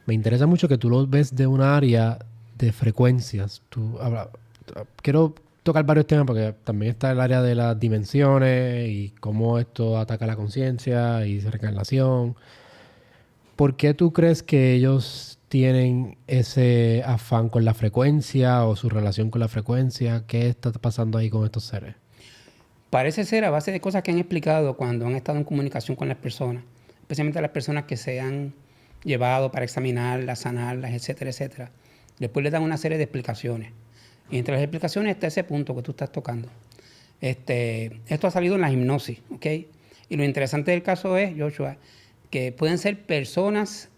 Me interesa mucho que tú lo ves de un área de frecuencias. Quiero tocar varios temas porque también está el área de las dimensiones y cómo esto ataca la conciencia y reencarnación. ¿Por qué tú crees que ellos tienen ese afán con la frecuencia o su relación con la frecuencia? ¿Qué está pasando ahí con estos seres? Parece ser a base de cosas que han explicado cuando han estado en comunicación con las personas, especialmente las personas que se han llevado para examinarlas, sanarlas, etcétera, etcétera. Después les dan una serie de explicaciones. Y entre las explicaciones está ese punto que tú estás tocando. Esto ha salido en la hipnosis, ¿ok? Y lo interesante del caso es, Joshua, que pueden ser personas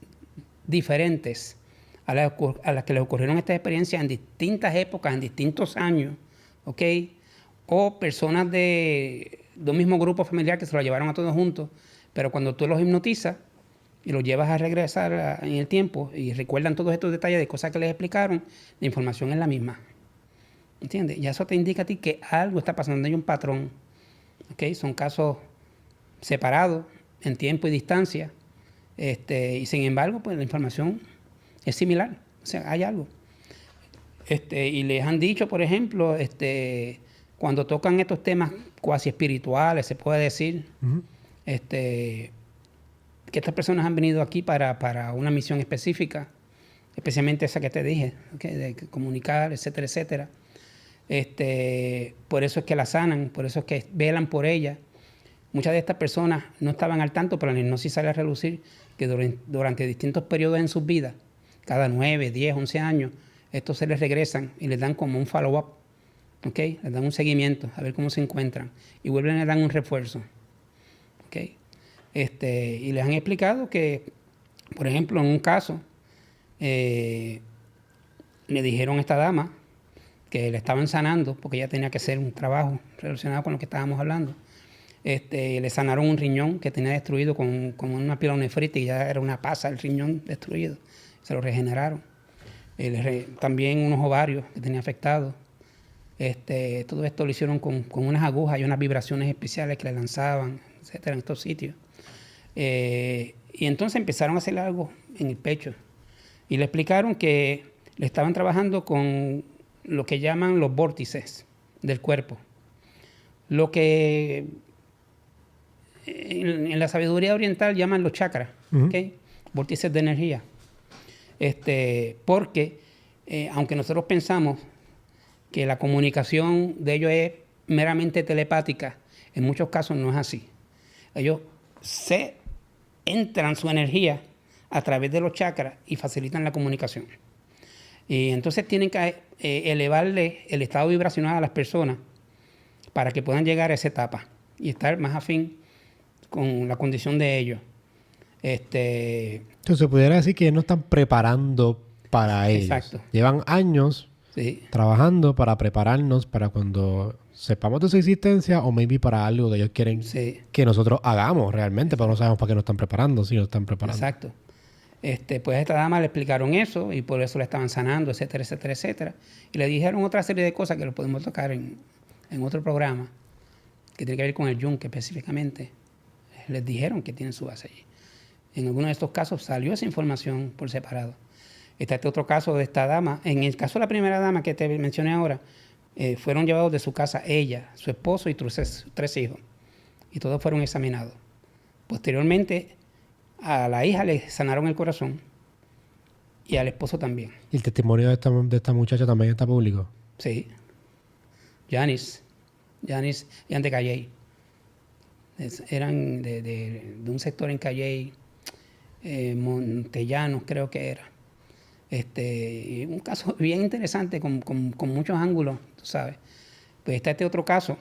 diferentes a las que les ocurrieron estas experiencias en distintas épocas, en distintos años, ¿ok? O personas de un mismo grupo familiar que se lo llevaron a todos juntos, pero cuando tú los hipnotizas y los llevas a regresar en el tiempo y recuerdan todos estos detalles de cosas que les explicaron, la información es la misma. ¿Entiendes? Y eso te indica a ti que algo está pasando, hay un patrón. ¿Ok? Son casos separados en tiempo y distancia. Y sin embargo, pues la información es similar. O sea, hay algo. Y les han dicho, por ejemplo, cuando tocan estos temas cuasi espirituales, se puede decir, que estas personas han venido aquí para una misión específica, especialmente esa que te dije, ¿okay? De comunicar, etcétera, etcétera. Por eso es que la sanan, por eso es que velan por ella. Muchas de estas personas no estaban al tanto, pero la hipnosis sale a relucir que durante distintos periodos en sus vidas, cada 9, 10, 11 años, estos se les regresan y les dan como un follow-up, ¿ok? Les dan un seguimiento, a ver cómo se encuentran. Y vuelven y les dan un refuerzo, ¿ok? Y les han explicado que, por ejemplo, en un caso, le dijeron a esta dama que le estaban sanando, porque ella tenía que hacer un trabajo relacionado con lo que estábamos hablando. Le sanaron un riñón que tenía destruido con una pielonefritis, y ya era una pasa el riñón destruido. Se lo regeneraron. También unos ovarios que tenía afectados. Todo esto lo hicieron con unas agujas y unas vibraciones especiales que le lanzaban, etcétera, en estos sitios. Y entonces empezaron a hacer algo en el pecho. Y le explicaron que le estaban trabajando con lo que llaman los vórtices del cuerpo. Lo que en la sabiduría oriental llaman los chakras, ¿okay? Vórtices de energía. Porque aunque nosotros pensamos que la comunicación de ellos es meramente telepática, en muchos casos no es así. Ellos se entran su energía a través de los chakras y facilitan la comunicación. Y entonces tienen que elevarle el estado vibracional a las personas para que puedan llegar a esa etapa y estar más afín con la condición de ellos. Entonces, se pudiera decir que ellos no están preparando para ellos. Exacto. Llevan años trabajando para prepararnos para cuando sepamos de su existencia o maybe para algo que ellos quieren que nosotros hagamos realmente, pero no sabemos para qué nos están preparando, si nos están preparando. Exacto. Pues a esta dama le explicaron eso y por eso la estaban sanando, etcétera, etcétera, etcétera. Y le dijeron otra serie de cosas que lo podemos tocar en otro programa, que tiene que ver con el yunque específicamente. Les dijeron que tienen su base allí. En algunos de estos casos salió esa información por separado. Está este otro caso de esta dama. En el caso de la primera dama que te mencioné ahora, fueron llevados de su casa ella, su esposo y tres hijos. Y todos fueron examinados. Posteriormente, a la hija le sanaron el corazón y al esposo también. ¿Y el testimonio de esta muchacha también está público? Sí. Yanis y de Calley. Eran de un sector en Calley, Montellanos creo que era. Y un caso bien interesante con muchos ángulos, tú sabes. Pues está este otro caso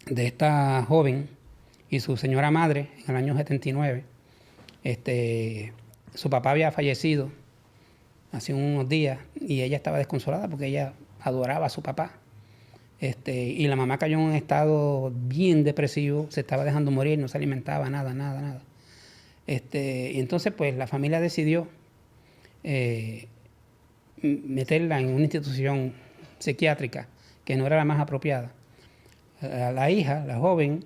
de esta joven y su señora madre en el año 79. Su papá había fallecido hace unos días y ella estaba desconsolada porque ella adoraba a su papá. Y la mamá cayó en un estado bien depresivo, se estaba dejando morir, no se alimentaba, nada. Y entonces, pues, la familia decidió meterla en una institución psiquiátrica que no era la más apropiada. La hija, la joven,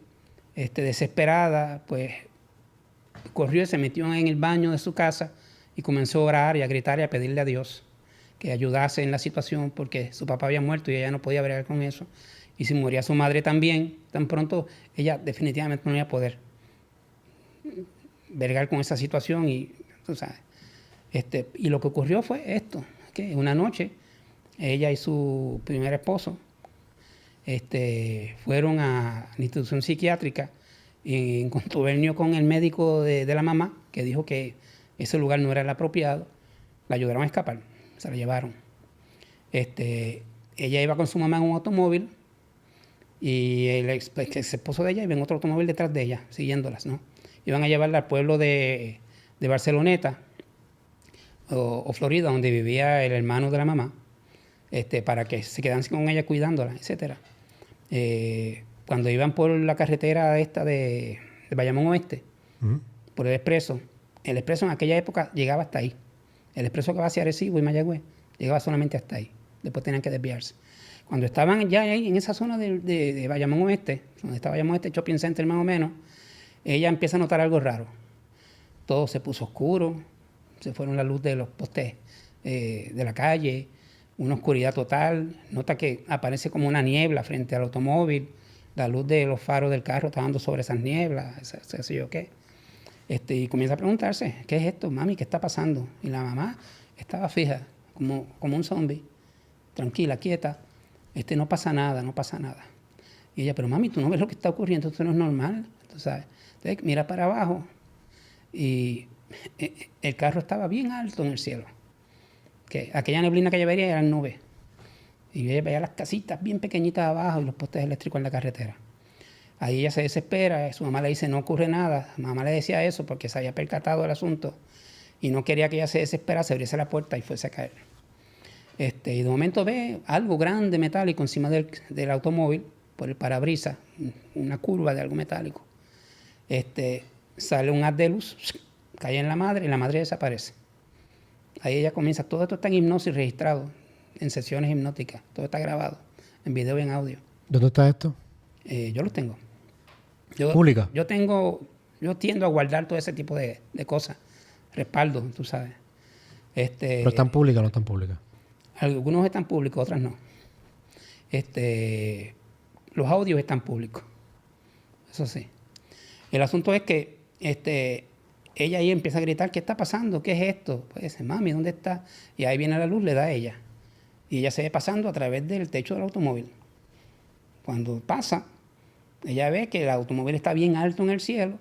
desesperada, pues, corrió y se metió en el baño de su casa y comenzó a orar y a gritar y a pedirle a Dios que ayudase en la situación porque su papá había muerto y ella no podía bregar con eso. Y si moría su madre también, tan pronto ella definitivamente no iba a poder bregar con esa situación. Y, tú sabes, y lo que ocurrió fue esto, que una noche ella y su primer esposo fueron a la institución psiquiátrica en contubernio con el médico de la mamá, que dijo que ese lugar no era el apropiado. La ayudaron a escapar, se la llevaron. Ella iba con su mamá en un automóvil y el esposo de ella iba en otro automóvil detrás de ella, siguiéndolas, ¿no? Iban a llevarla al pueblo de Barceloneta o Florida, donde vivía el hermano de la mamá, para que se quedaran con ella cuidándola, etc. Cuando iban por la carretera esta de Bayamón Oeste, por el expreso en aquella época llegaba hasta ahí. El expreso que va hacia Arecibo y Mayagüez llegaba solamente hasta ahí. Después tenían que desviarse. Cuando estaban ya ahí en esa zona de Bayamón Oeste, donde estaba Bayamón Oeste, Shopping Center más o menos, ella empieza a notar algo raro. Todo se puso oscuro, se fueron la luz de los postes de la calle, una oscuridad total. Nota que aparece como una niebla frente al automóvil. La luz de los faros del carro está dando sobre esas nieblas, así yo qué. Y comienza a preguntarse, ¿qué es esto, mami? ¿Qué está pasando? Y la mamá estaba fija, como un zombie, tranquila, quieta. No pasa nada. Y ella, pero mami, ¿tú no ves lo que está ocurriendo? Esto no es normal, tú sabes. Entonces mira para abajo y el carro estaba bien alto en el cielo. Que aquella neblina que ella veía eran nubes. Y ella veía las casitas bien pequeñitas abajo y los postes eléctricos en la carretera. Ahí ella se desespera, su mamá le dice, no ocurre nada. La mamá le decía eso porque se había percatado del asunto y no quería que ella se desesperase, abriese la puerta y fuese a caer. Y de momento ve algo grande metálico encima del automóvil, por el parabrisas, una curva de algo metálico. Sale un haz de luz, cae en la madre y la madre desaparece. Ahí ella comienza, todo esto está en hipnosis registrado, en sesiones hipnóticas, todo está grabado, en video y en audio. ¿Dónde está esto? Yo los tengo. ¿Pública? Yo tiendo a guardar todo ese tipo de cosas, respaldo, tú sabes. ¿Pero están públicas o no están públicas? Algunos están públicos, otras no. Los audios están públicos, eso sí. El asunto es que ella ahí empieza a gritar, ¿qué está pasando? ¿Qué es esto? Pues dice, mami, ¿dónde está? Y ahí viene la luz, le da a ella. Y ella se ve pasando a través del techo del automóvil. Cuando pasa, ella ve que el automóvil está bien alto en el cielo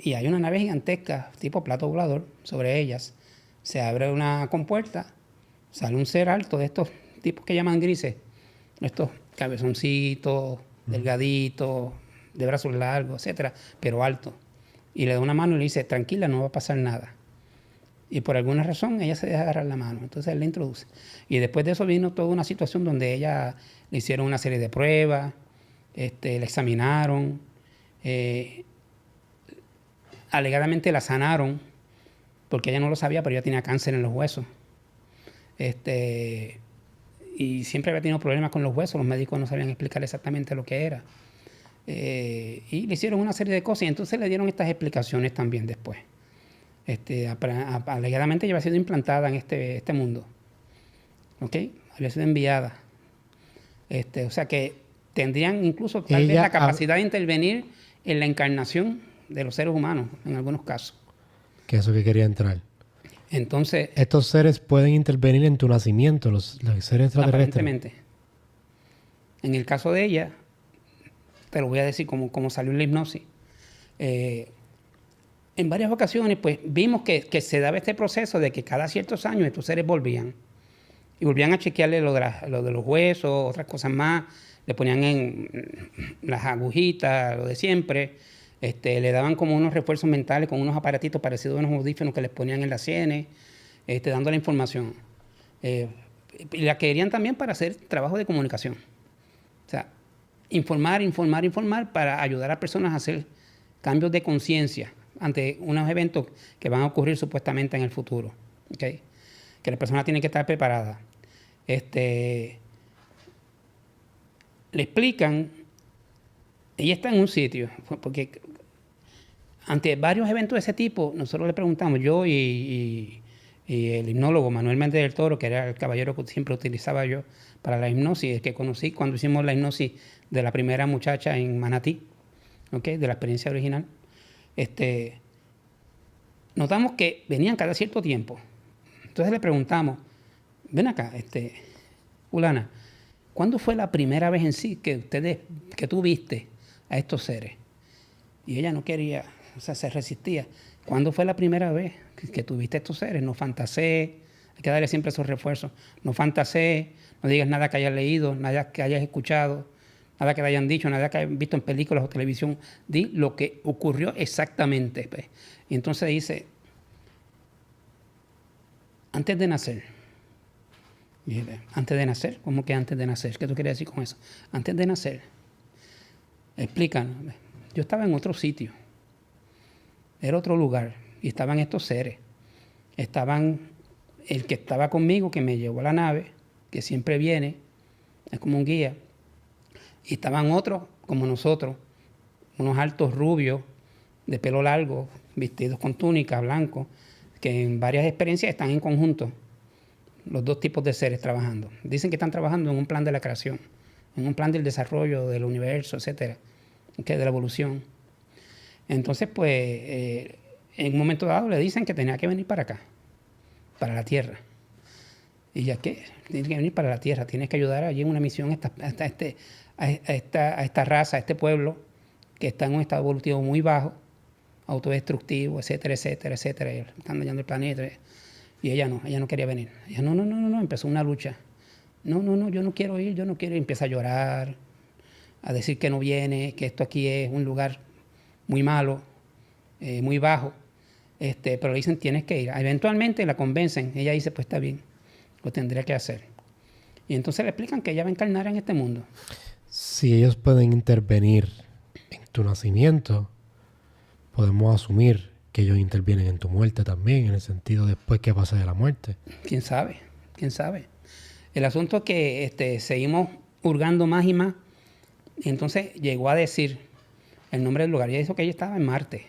y hay una nave gigantesca, tipo plato volador, sobre ellas. Se abre una compuerta, sale un ser alto de estos tipos que llaman grises, estos cabezoncitos, delgaditos, de brazos largos, etcétera, pero alto. Y le da una mano y le dice, tranquila, no va a pasar nada. Y por alguna razón ella se deja agarrar la mano, entonces él la introduce. Y después de eso vino toda una situación donde ella le hicieron una serie de pruebas, la examinaron, alegadamente la sanaron porque ella no lo sabía, pero ella tenía cáncer en los huesos. Y siempre había tenido problemas con los huesos, los médicos no sabían explicar exactamente lo que era. Y le hicieron una serie de cosas y entonces le dieron estas explicaciones también después. Alegadamente ella había sido implantada en este mundo. ¿Ok? Había sido enviada. O sea que tendrían incluso tal vez la capacidad de intervenir en la encarnación de los seres humanos, en algunos casos. Que eso que quería entrar. Entonces... Estos seres pueden intervenir en tu nacimiento, los seres extraterrestres. Aparentemente. En el caso de ella, te lo voy a decir como salió en la hipnosis. En varias ocasiones, pues, vimos que se daba este proceso de que cada ciertos años estos seres volvían. Y volvían a chequearle lo de los huesos, otras cosas más. Le ponían en las agujitas, lo de siempre. Le daban como unos refuerzos mentales con unos aparatitos parecidos a unos audífonos que les ponían en las sienes, dando la información. Y la querían también para hacer trabajo de comunicación. O sea, informar para ayudar a personas a hacer cambios de conciencia ante unos eventos que van a ocurrir supuestamente en el futuro. ¿Okay? Que la persona tiene que estar preparada. Le explican, ella está en un sitio, porque ante varios eventos de ese tipo, nosotros le preguntamos, yo y el hipnólogo Manuel Méndez del Toro, que era el caballero que siempre utilizaba yo para la hipnosis, el que conocí cuando hicimos la hipnosis de la primera muchacha en Manatí, ¿okay? De la experiencia original, notamos que venían cada cierto tiempo. Entonces le preguntamos, ven acá, fulana, ¿cuándo fue la primera vez en sí que tú viste a estos seres? Y ella no quería, o sea, se resistía. ¿Cuándo fue la primera vez que tú viste a estos seres? No fantaseé, hay que darle siempre esos refuerzos. No fantaseé, no digas nada que hayas leído, nada que hayas escuchado, nada que te hayan dicho, nada que hayas visto en películas o televisión. Di lo que ocurrió exactamente. Pues. Y entonces dice, antes de nacer. Y dije, ¿antes de nacer? ¿Cómo que antes de nacer? ¿Qué tú quieres decir con eso? Antes de nacer. Explícanos. Yo estaba en otro sitio. Era otro lugar. Y estaban estos seres. Estaban el que estaba conmigo, que me llevó a la nave, que siempre viene, es como un guía. Y estaban otros como nosotros, unos altos rubios, de pelo largo, vestidos con túnica, blancos, que en varias experiencias están en conjunto, los dos tipos de seres trabajando. Dicen que están trabajando en un plan de la creación, en un plan del desarrollo del universo, etcétera, de la evolución. Entonces, pues, en un momento dado le dicen que tenía que venir para acá, para la Tierra. Y ya que tienes que venir para la Tierra, tienes que ayudar allí en una misión a esta raza, a este pueblo, que está en un estado evolutivo muy bajo, autodestructivo, etcétera, etcétera, etcétera. Y están dañando el planeta. Y ella no quería venir. Ella no, empezó una lucha. No, yo no quiero ir, Empieza a llorar, a decir que no viene, que esto aquí es un lugar muy malo, muy bajo. Pero le dicen, tienes que ir. Eventualmente la convencen. Ella dice, pues está bien, lo tendría que hacer. Y entonces le explican que ella va a encarnar en este mundo. Si ellos pueden intervenir en tu nacimiento, podemos asumir que ellos intervienen en tu muerte también, en el sentido después que pase de la muerte. ¿Quién sabe? El asunto es que seguimos hurgando más y más. Y entonces llegó a decir el nombre del lugar. Ella dijo que ella estaba en Marte.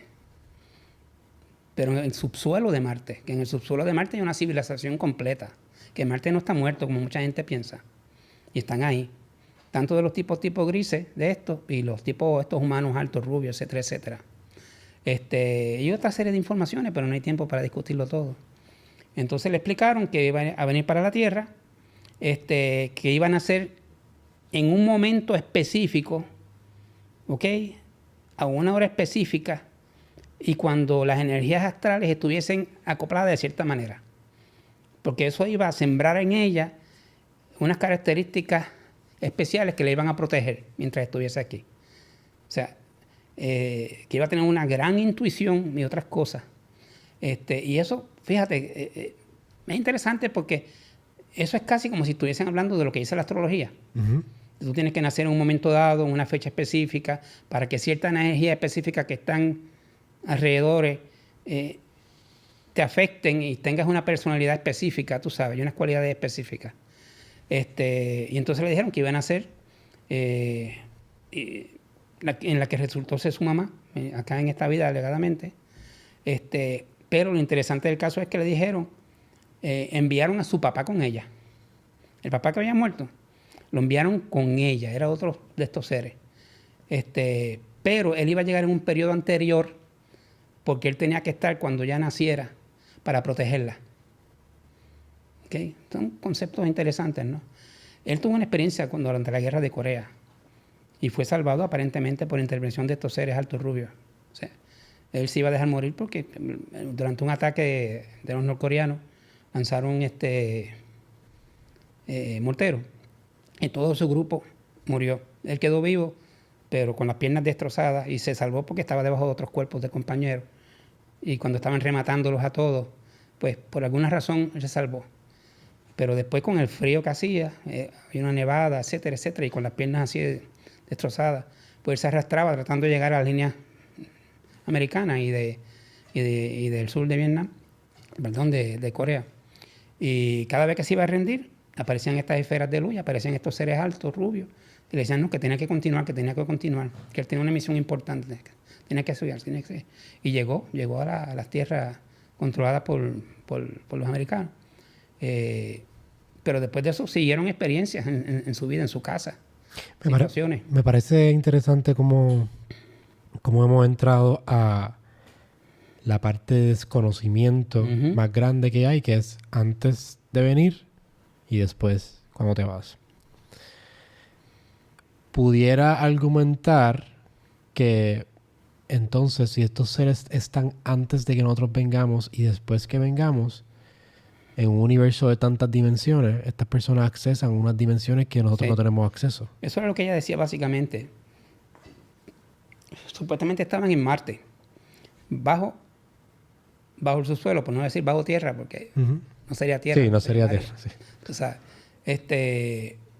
Pero en el subsuelo de Marte. Que en el subsuelo de Marte hay una civilización completa. Que Marte no está muerto como mucha gente piensa. Y están ahí. Tanto de los tipos grises de estos y los tipos estos humanos altos, rubios, etcétera, etcétera. Y otra serie de informaciones, pero no hay tiempo para discutirlo todo. Entonces le explicaron que iban a venir para la Tierra, que iban a hacer en un momento específico, ¿ok? A una hora específica, y cuando las energías astrales estuviesen acopladas de cierta manera. Porque eso iba a sembrar en ella unas características especiales que le iban a proteger mientras estuviese aquí. O sea, que iba a tener una gran intuición y otras cosas. Y eso, fíjate, es interesante porque eso es casi como si estuviesen hablando de lo que dice la astrología. Uh-huh. Tú tienes que nacer en un momento dado, en una fecha específica, para que cierta energía específica que están alrededor te te afecten y tengas una personalidad específica, tú sabes, y unas cualidades específicas. Y entonces le dijeron que iban a hacer en la que resultó ser su mamá, acá en esta vida alegadamente. Pero lo interesante del caso es que le dijeron, enviaron a su papá con ella. El papá que había muerto, lo enviaron con ella, era otro de estos seres. Pero él iba a llegar en un periodo anterior porque él tenía que estar cuando ya naciera para protegerla. ¿Okay? Son conceptos interesantes, ¿no? Él tuvo una experiencia durante la guerra de Corea y fue salvado aparentemente por intervención de estos seres altos rubios. O sea, él se iba a dejar morir porque durante un ataque de los norcoreanos lanzaron mortero y todo su grupo murió. Él quedó vivo, pero con las piernas destrozadas, y se salvó porque estaba debajo de otros cuerpos de compañeros. Y cuando estaban rematándolos a todos, pues por alguna razón él se salvó. Pero después con el frío que hacía, había una nevada, etcétera, etcétera, y con las piernas así destrozadas, pues él se arrastraba tratando de llegar a las líneas americanas y del sur de Vietnam, perdón, de Corea. Y cada vez que se iba a rendir, aparecían estas esferas de luz, aparecían estos seres altos, rubios, y le decían no, que tenía que continuar, que él tenía una misión importante, que tenía que estudiar, y llegó a las tierras controladas por los americanos. Pero después de eso siguieron experiencias en su vida, en su casa, situaciones. Me parece interesante cómo hemos entrado a la parte de desconocimiento más grande que hay, que es antes de venir y después cuando te vas. Pudiera argumentar que entonces si estos seres están antes de que nosotros vengamos y después que vengamos, en un universo de tantas dimensiones, estas personas accesan a unas dimensiones que nosotros no tenemos acceso. Eso era lo que ella decía básicamente. Supuestamente estaban en Marte, bajo el subsuelo, por no decir bajo tierra, porque no sería tierra. Sí, no sería tierra. Sí. O sea,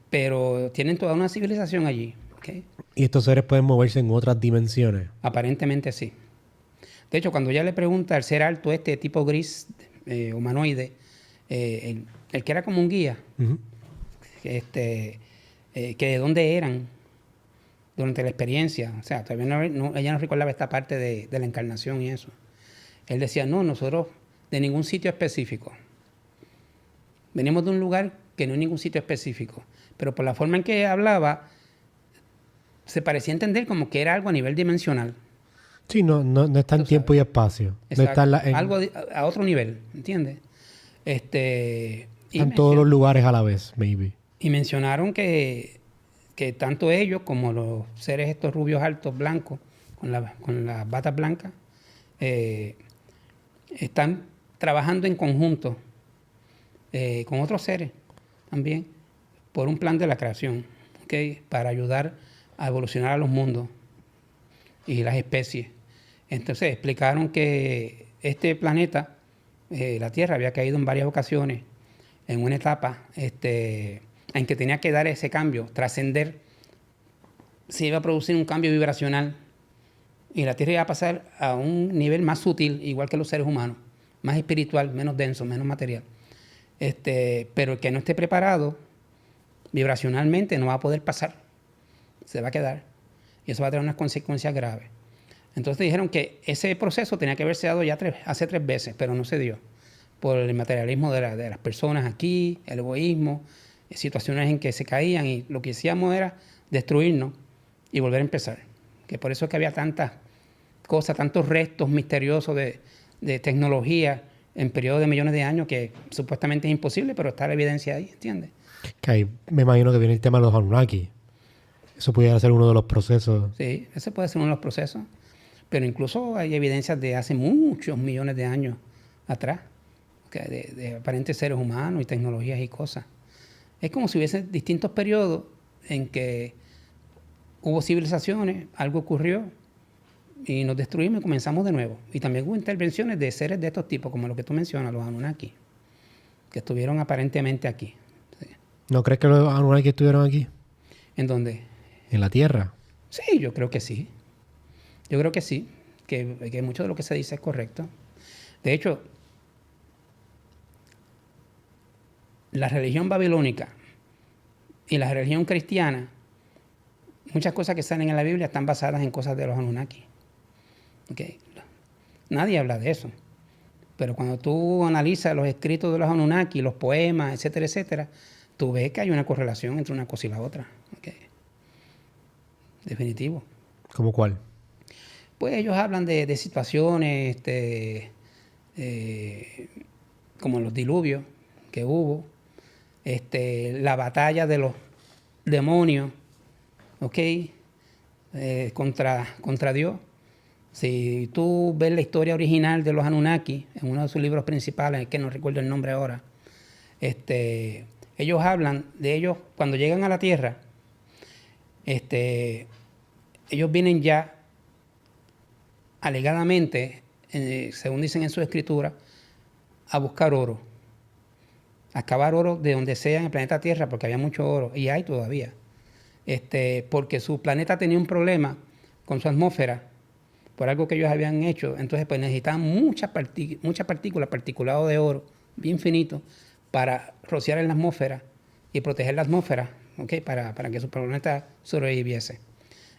pero tienen toda una civilización allí. ¿Okay? ¿Y estos seres pueden moverse en otras dimensiones? Aparentemente sí. De hecho, cuando ella le pregunta al ser alto, tipo gris, humanoide, el que era como un guía, que de dónde eran durante la experiencia. O sea, todavía ella no recordaba esta parte de la encarnación y eso. Él decía, no, nosotros de ningún sitio específico. Venimos de un lugar que no es ningún sitio específico. Pero por la forma en que hablaba, se parecía entender como que era algo a nivel dimensional. Sí, no está en tiempo y espacio. Exacto. No está algo a otro nivel, ¿entiendes? En todos los lugares a la vez, maybe. Y mencionaron que tanto ellos como los seres estos rubios altos, blancos, con las batas blancas, están trabajando en conjunto con otros seres también por un plan de la creación, ¿okay? Para ayudar a evolucionar a los mundos y las especies. Entonces explicaron que este planeta, la Tierra, había caído en varias ocasiones en una etapa en que tenía que dar ese cambio, trascender. Se iba a producir un cambio vibracional y la Tierra iba a pasar a un nivel más sutil, igual que los seres humanos, más espiritual, menos denso, menos material. Pero el que no esté preparado vibracionalmente no va a poder pasar, se va a quedar y eso va a tener unas consecuencias graves. Entonces dijeron que ese proceso tenía que haberse dado ya hace 3 veces, pero no se dio por el materialismo de las personas aquí, el egoísmo, situaciones en que se caían y lo que hacíamos era destruirnos y volver a empezar. Que por eso es que había tantas cosas, tantos restos misteriosos de tecnología en periodos de millones de años que supuestamente es imposible, pero está la evidencia ahí, ¿entiendes? Que ahí me imagino que viene el tema de los Anunnaki. Eso pudiera ser uno de los procesos. Sí, ese puede ser uno de los procesos. Pero incluso hay evidencias de hace muchos millones de años atrás, de aparentes seres humanos y tecnologías y cosas. Es como si hubiese distintos periodos en que hubo civilizaciones, algo ocurrió y nos destruimos y comenzamos de nuevo. Y también hubo intervenciones de seres de estos tipos, como lo que tú mencionas, los Anunnaki, que estuvieron aparentemente aquí. Sí. ¿No crees que los Anunnaki estuvieron aquí? ¿En dónde? ¿En la Tierra? Sí, yo creo que sí. Yo creo que sí, que mucho de lo que se dice es correcto. De hecho, la religión babilónica y la religión cristiana, muchas cosas que salen en la Biblia están basadas en cosas de los Anunnaki. ¿Okay? Nadie habla de eso. Pero cuando tú analizas los escritos de los Anunnaki, los poemas, etcétera, etcétera, tú ves que hay una correlación entre una cosa y la otra. ¿Okay? Definitivo. ¿Cómo cuál? Pues ellos hablan de situaciones como los diluvios que hubo, la batalla de los demonios, ¿ok? Contra Dios. Si tú ves la historia original de los Anunnaki, en uno de sus libros principales, que no recuerdo el nombre ahora, ellos hablan de ellos cuando llegan a la Tierra, ellos vienen ya alegadamente, según dicen en su escritura, a buscar oro, a excavar oro de donde sea en el planeta Tierra, porque había mucho oro, y hay todavía. Porque su planeta tenía un problema con su atmósfera, por algo que ellos habían hecho, entonces pues necesitaban muchas partículas, particulado de oro, bien finito, para rociar en la atmósfera y proteger la atmósfera, ¿okay? para que su planeta sobreviviese.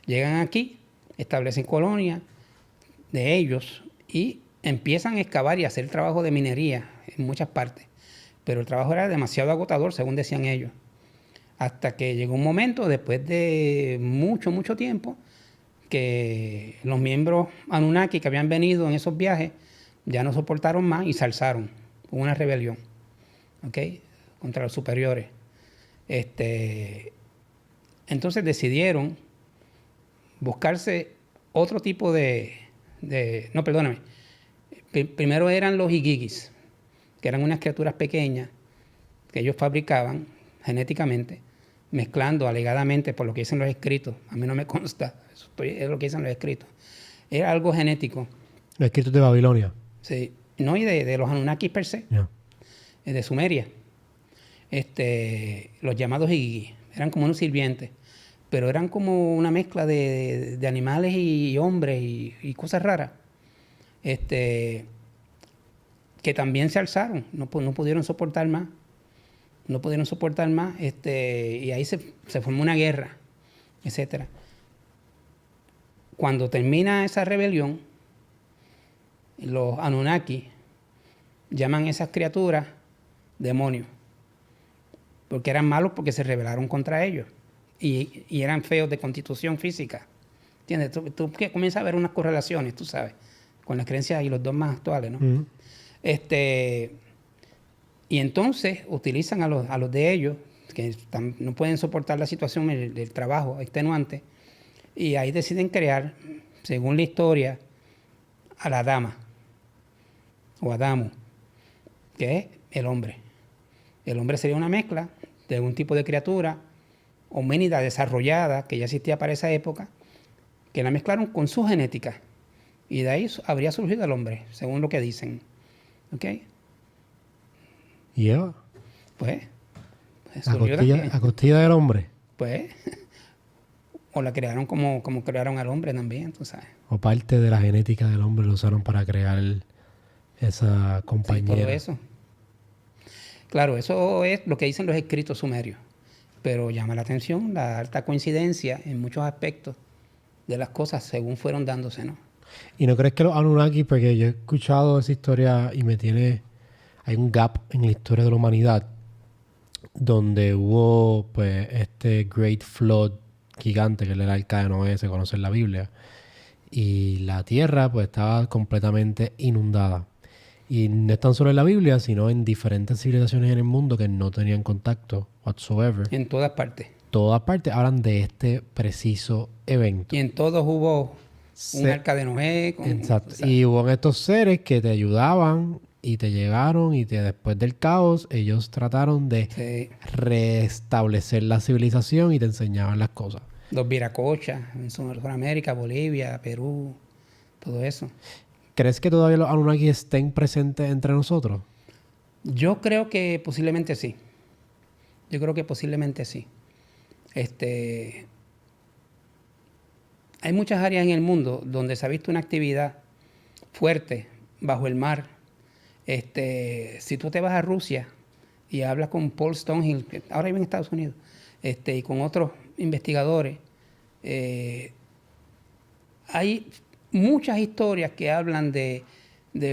Llegan aquí, establecen colonias de ellos y empiezan a excavar y a hacer trabajo de minería en muchas partes. Pero el trabajo era demasiado agotador, según decían ellos. Hasta que llegó un momento, después de mucho tiempo, que los miembros Anunnaki que habían venido en esos viajes ya no soportaron más y se alzaron. Hubo una rebelión, ¿okay? Contra los superiores. Entonces decidieron buscarse otro tipo no, perdóname. Primero eran los Igigis, que eran unas criaturas pequeñas que ellos fabricaban genéticamente, mezclando alegadamente, por lo que dicen los escritos, a mí no me consta, es lo que dicen los escritos, era algo genético. Los escritos de Babilonia. Sí, no, y de los Anunnaki per se, Yeah. De Sumeria. Los llamados Igigi, eran como unos sirvientes, pero eran como una mezcla de animales y hombres y cosas raras, que también se alzaron, no pudieron soportar más. No pudieron soportar más, y ahí se formó una guerra, etc. Cuando termina esa rebelión, los Anunnaki llaman a esas criaturas demonios, porque eran malos porque se rebelaron contra ellos y eran feos de constitución física. ¿Entiendes? Tú que comienzas a ver unas correlaciones, tú sabes, con las creencias y los dogmas actuales, ¿no? Mm. Y entonces utilizan a los de ellos, que no pueden soportar la situación del trabajo extenuante, y ahí deciden crear, según la historia, a la dama, o Adamu, que es el hombre. El hombre sería una mezcla de un tipo de criatura homínida desarrollada, que ya existía para esa época, que la mezclaron con su genética, y de ahí habría surgido el hombre, según lo que dicen. ¿Ok? ¿Y Eva? Pues A costilla del hombre. Pues, o la crearon como crearon al hombre también, tú sabes. O parte de la genética del hombre lo usaron para crear esa Sí, compañera. todo eso. Claro, eso es lo que dicen los escritos sumerios. Pero llama la atención la alta coincidencia en muchos aspectos de las cosas según fueron dándose, ¿no? ¿Y no crees que los Anunnaki, porque yo he escuchado esa historia y hay un gap en la historia de la humanidad donde hubo pues este Great Flood gigante que es el arca de Noé, se conoce en la Biblia, y la tierra pues estaba completamente inundada. Y no es tan solo en la Biblia, sino en diferentes civilizaciones en el mundo que no tenían contacto whatsoever. En todas partes. Todas partes hablan de este preciso evento. Y en todos hubo un arca de Noé. Exacto. O sea, Y hubo estos seres que te ayudaban y te llegaron y después del caos ellos trataron de sí, restablecer la civilización y te enseñaban las cosas. los viracochas en Sudamérica, Bolivia, Perú, todo eso. ¿Crees que todavía los Anunnaki estén presentes entre nosotros? Yo creo que posiblemente sí. Yo creo que posiblemente sí. Hay muchas áreas en el mundo donde se ha visto una actividad fuerte bajo el mar. Si tú te vas a Rusia, y habla con Paul Stonehill, que ahora vive en Estados Unidos, y con otros investigadores, hay muchas historias que hablan de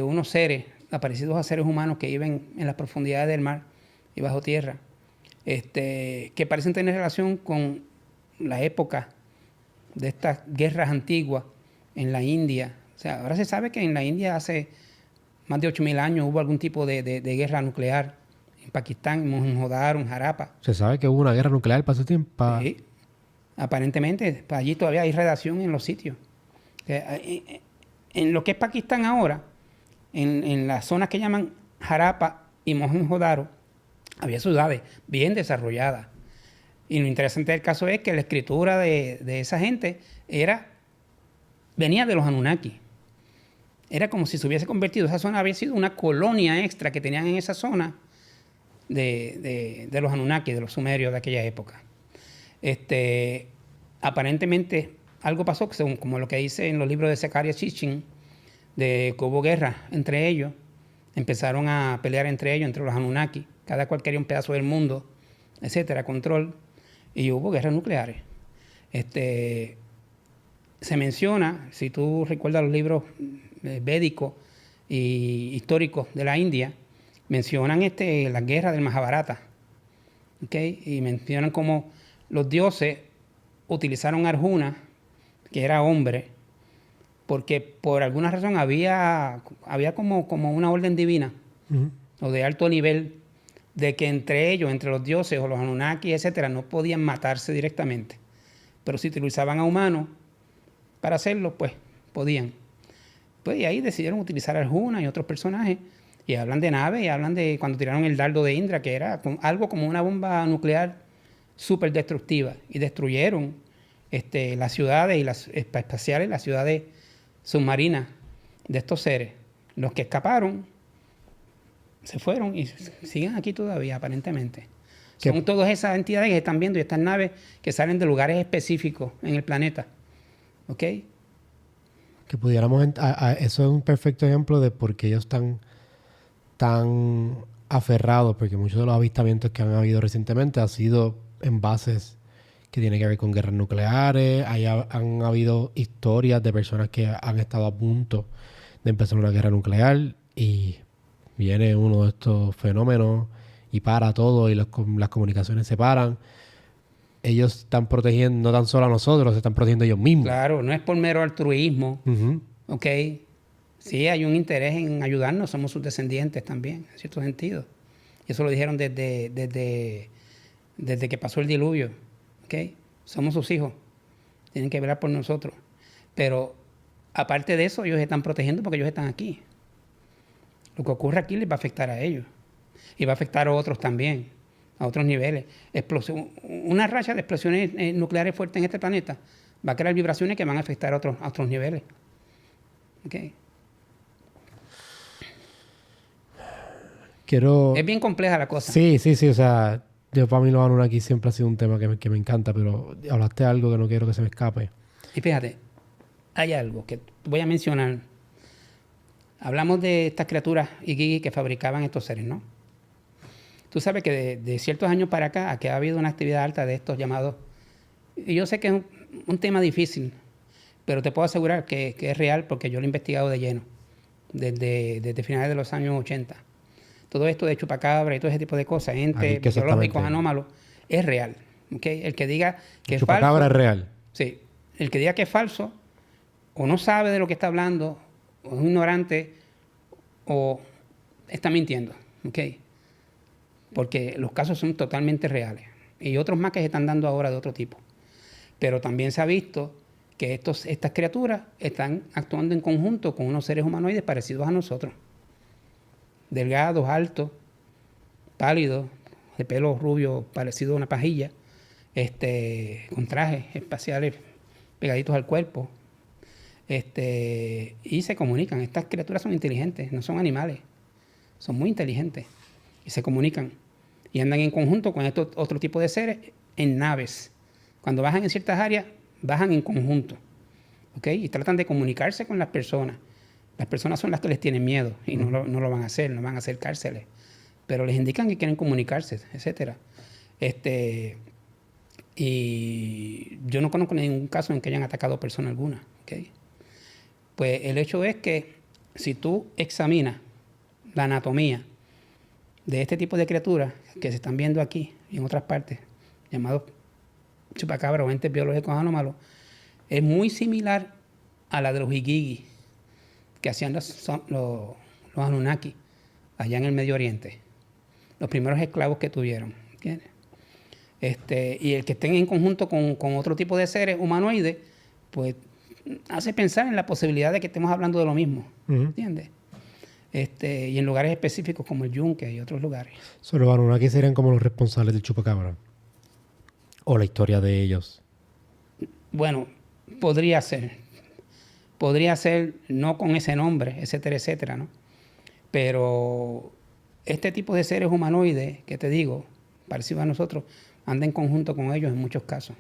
unos seres parecidos a seres humanos que viven en las profundidades del mar y bajo tierra, que parecen tener relación con la época de estas guerras antiguas en la India. O sea, ahora se sabe que en la India hace más de 8.000 años hubo algún tipo de guerra nuclear. En Pakistán, en Mohenjo-Daro, en Harappa. Se sabe que hubo una guerra nuclear para ese tiempo. Sí. Aparentemente, allí todavía hay radiación en los sitios. En lo que es Pakistán ahora, en las zonas que llaman Harappa y Mohenjo-Daro, había ciudades bien desarrolladas. Y lo interesante del caso es que la escritura de esa gente venía de los Anunnaki. Era como si se hubiese convertido, esa zona había sido una colonia extra que tenían en esa zona de los Anunnaki, de los sumerios de aquella época. Aparentemente algo pasó, según como lo que dice en los libros de Zecharia Sitchin, de que hubo guerra entre ellos, empezaron a pelear entre ellos, entre los Anunnaki, cada cual quería un pedazo del mundo, etcétera, control, y hubo guerras nucleares. Se menciona, si tú recuerdas los libros védicos y históricos de la India, mencionan las guerras del Mahabharata, ¿okay? Y mencionan cómo los dioses utilizaron a Arjuna, que era hombre, porque por alguna razón había como una orden divina, o de alto nivel, de que entre ellos, entre los dioses o los Anunnaki, etcétera, no podían matarse directamente. Pero si utilizaban a humanos para hacerlo, pues podían. Pues y ahí decidieron utilizar a Arjuna y otros personajes. Y hablan de naves, y hablan de cuando tiraron el dardo de Indra, que era algo como una bomba nuclear súper destructiva. Y destruyeron las ciudades y las espaciales, las ciudades submarinas de estos seres. Los que escaparon se fueron y siguen aquí todavía, aparentemente. Son todas esas entidades que están viendo y estas naves que salen de lugares específicos en el planeta. ¿Ok? Que pudiéramos... eso es un perfecto ejemplo de por qué ellos están tan aferrados, porque muchos de los avistamientos que han habido recientemente han sido en bases que tienen que ver con guerras nucleares. Han habido historias de personas que han estado a punto de empezar una guerra nuclear y viene uno de estos fenómenos y para todo y las comunicaciones se paran. Ellos están protegiendo no tan solo a nosotros, se están protegiendo ellos mismos. Claro, no es por mero altruismo, ¿ok? Sí, hay un interés en ayudarnos, somos sus descendientes también, en cierto sentido. Y eso lo dijeron desde que pasó el diluvio, ¿ok? Somos sus hijos, tienen que velar por nosotros. Pero aparte de eso, ellos están protegiendo porque ellos están aquí. Lo que ocurre aquí les va a afectar a ellos. Y va a afectar a otros también, a otros niveles. Una racha de explosiones nucleares fuertes en este planeta va a crear vibraciones que van a afectar a otros niveles. ¿Ok? Es bien compleja la cosa. Sí. O sea, yo para mí los Anunnaki siempre ha sido un tema que me encanta, pero hablaste de algo que no quiero que se me escape. Y fíjate, hay algo que voy a mencionar. Hablamos de estas criaturas Igigi que fabricaban estos seres, ¿no? Tú sabes que de ciertos años para acá, aquí ha habido una actividad alta de estos llamados... Y yo sé que es un tema difícil, pero te puedo asegurar que es real porque yo lo he investigado de lleno, desde finales de los años 80. Todo esto de chupacabra y todo ese tipo de cosas, entes biológicos anómalos, es real. ¿Okay? El que diga que es falso... Chupacabra es real. Sí. El que diga que es falso, o no sabe de lo que está hablando, o es ignorante, o está mintiendo. ¿Ok? Porque los casos son totalmente reales. Y otros más que se están dando ahora de otro tipo. Pero también se ha visto que estas criaturas están actuando en conjunto con unos seres humanoides parecidos a nosotros. Delgados, altos, pálidos, de pelo rubio parecido a una pajilla, con trajes espaciales pegaditos al cuerpo. Y se comunican. Estas criaturas son inteligentes, no son animales. Son muy inteligentes. Y se comunican. Y andan en conjunto con estos otro tipo de seres en naves. Cuando bajan en ciertas áreas, bajan en conjunto. ¿Ok? Y tratan de comunicarse con las personas. Las personas son las que les tienen miedo y no lo van a hacer, no van a acercárseles. pero les indican que quieren comunicarse, etcétera. Y yo no conozco ningún caso en que hayan atacado persona alguna. ¿Okay? Pues el hecho es que si tú examinas la anatomía de este tipo de criaturas que se están viendo aquí y en otras partes, llamados chupacabras o entes biológicos anómalos, es muy similar a la de los Igigi que hacían los Anunnaki allá en el Medio Oriente, los primeros esclavos que tuvieron, ¿entiendes? Y el que estén en conjunto con otro tipo de seres humanoides, pues hace pensar en la posibilidad de que estemos hablando de lo mismo, ¿entiendes? Y en lugares específicos como el Yunque y otros lugares. Los Anunnaki serían como los responsables del chupacabra. O la historia de ellos. Bueno, podría ser. Podría ser no con ese nombre, etcétera, etcétera, ¿no? Pero este tipo de seres humanoides, que te digo, parecidos a nosotros, anda en conjunto con ellos en muchos casos.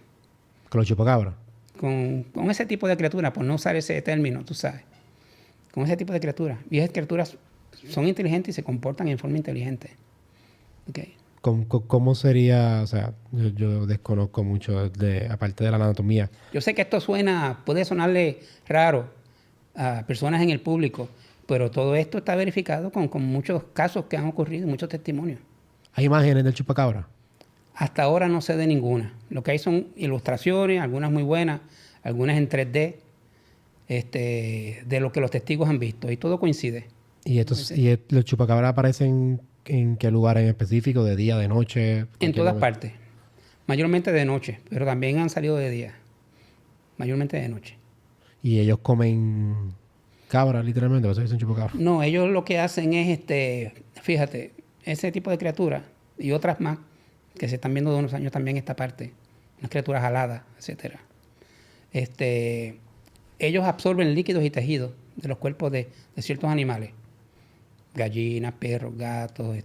¿Con los chupacabras? Con ese tipo de criaturas, por no usar ese término, tú sabes. Con ese tipo de criaturas. Y esas criaturas son inteligentes y se comportan en forma inteligente. Okay. ¿Cómo sería? O sea, yo desconozco mucho, aparte de la anatomía. Yo sé que esto puede sonarle raro a personas en el público, pero todo esto está verificado con muchos casos que han ocurrido, muchos testimonios. ¿Hay imágenes del chupacabra? Hasta ahora no sé de ninguna. Lo que hay son ilustraciones, algunas muy buenas, algunas en 3D, de lo que los testigos han visto, y todo coincide. ¿Y los chupacabras aparecen en qué lugar en específico? ¿De día, de noche? En todas partes. Mayormente de noche, pero también han salido de día. Mayormente de noche. ¿Y ellos comen cabra, literalmente? ¿O sea, dicen chupacabra? No, ellos lo que hacen es, fíjate, ese tipo de criaturas y otras más que se están viendo de unos años también en esta parte, unas criaturas aladas, etcétera. Ellos absorben líquidos y tejidos de los cuerpos de ciertos animales. Gallinas, perros, gatos,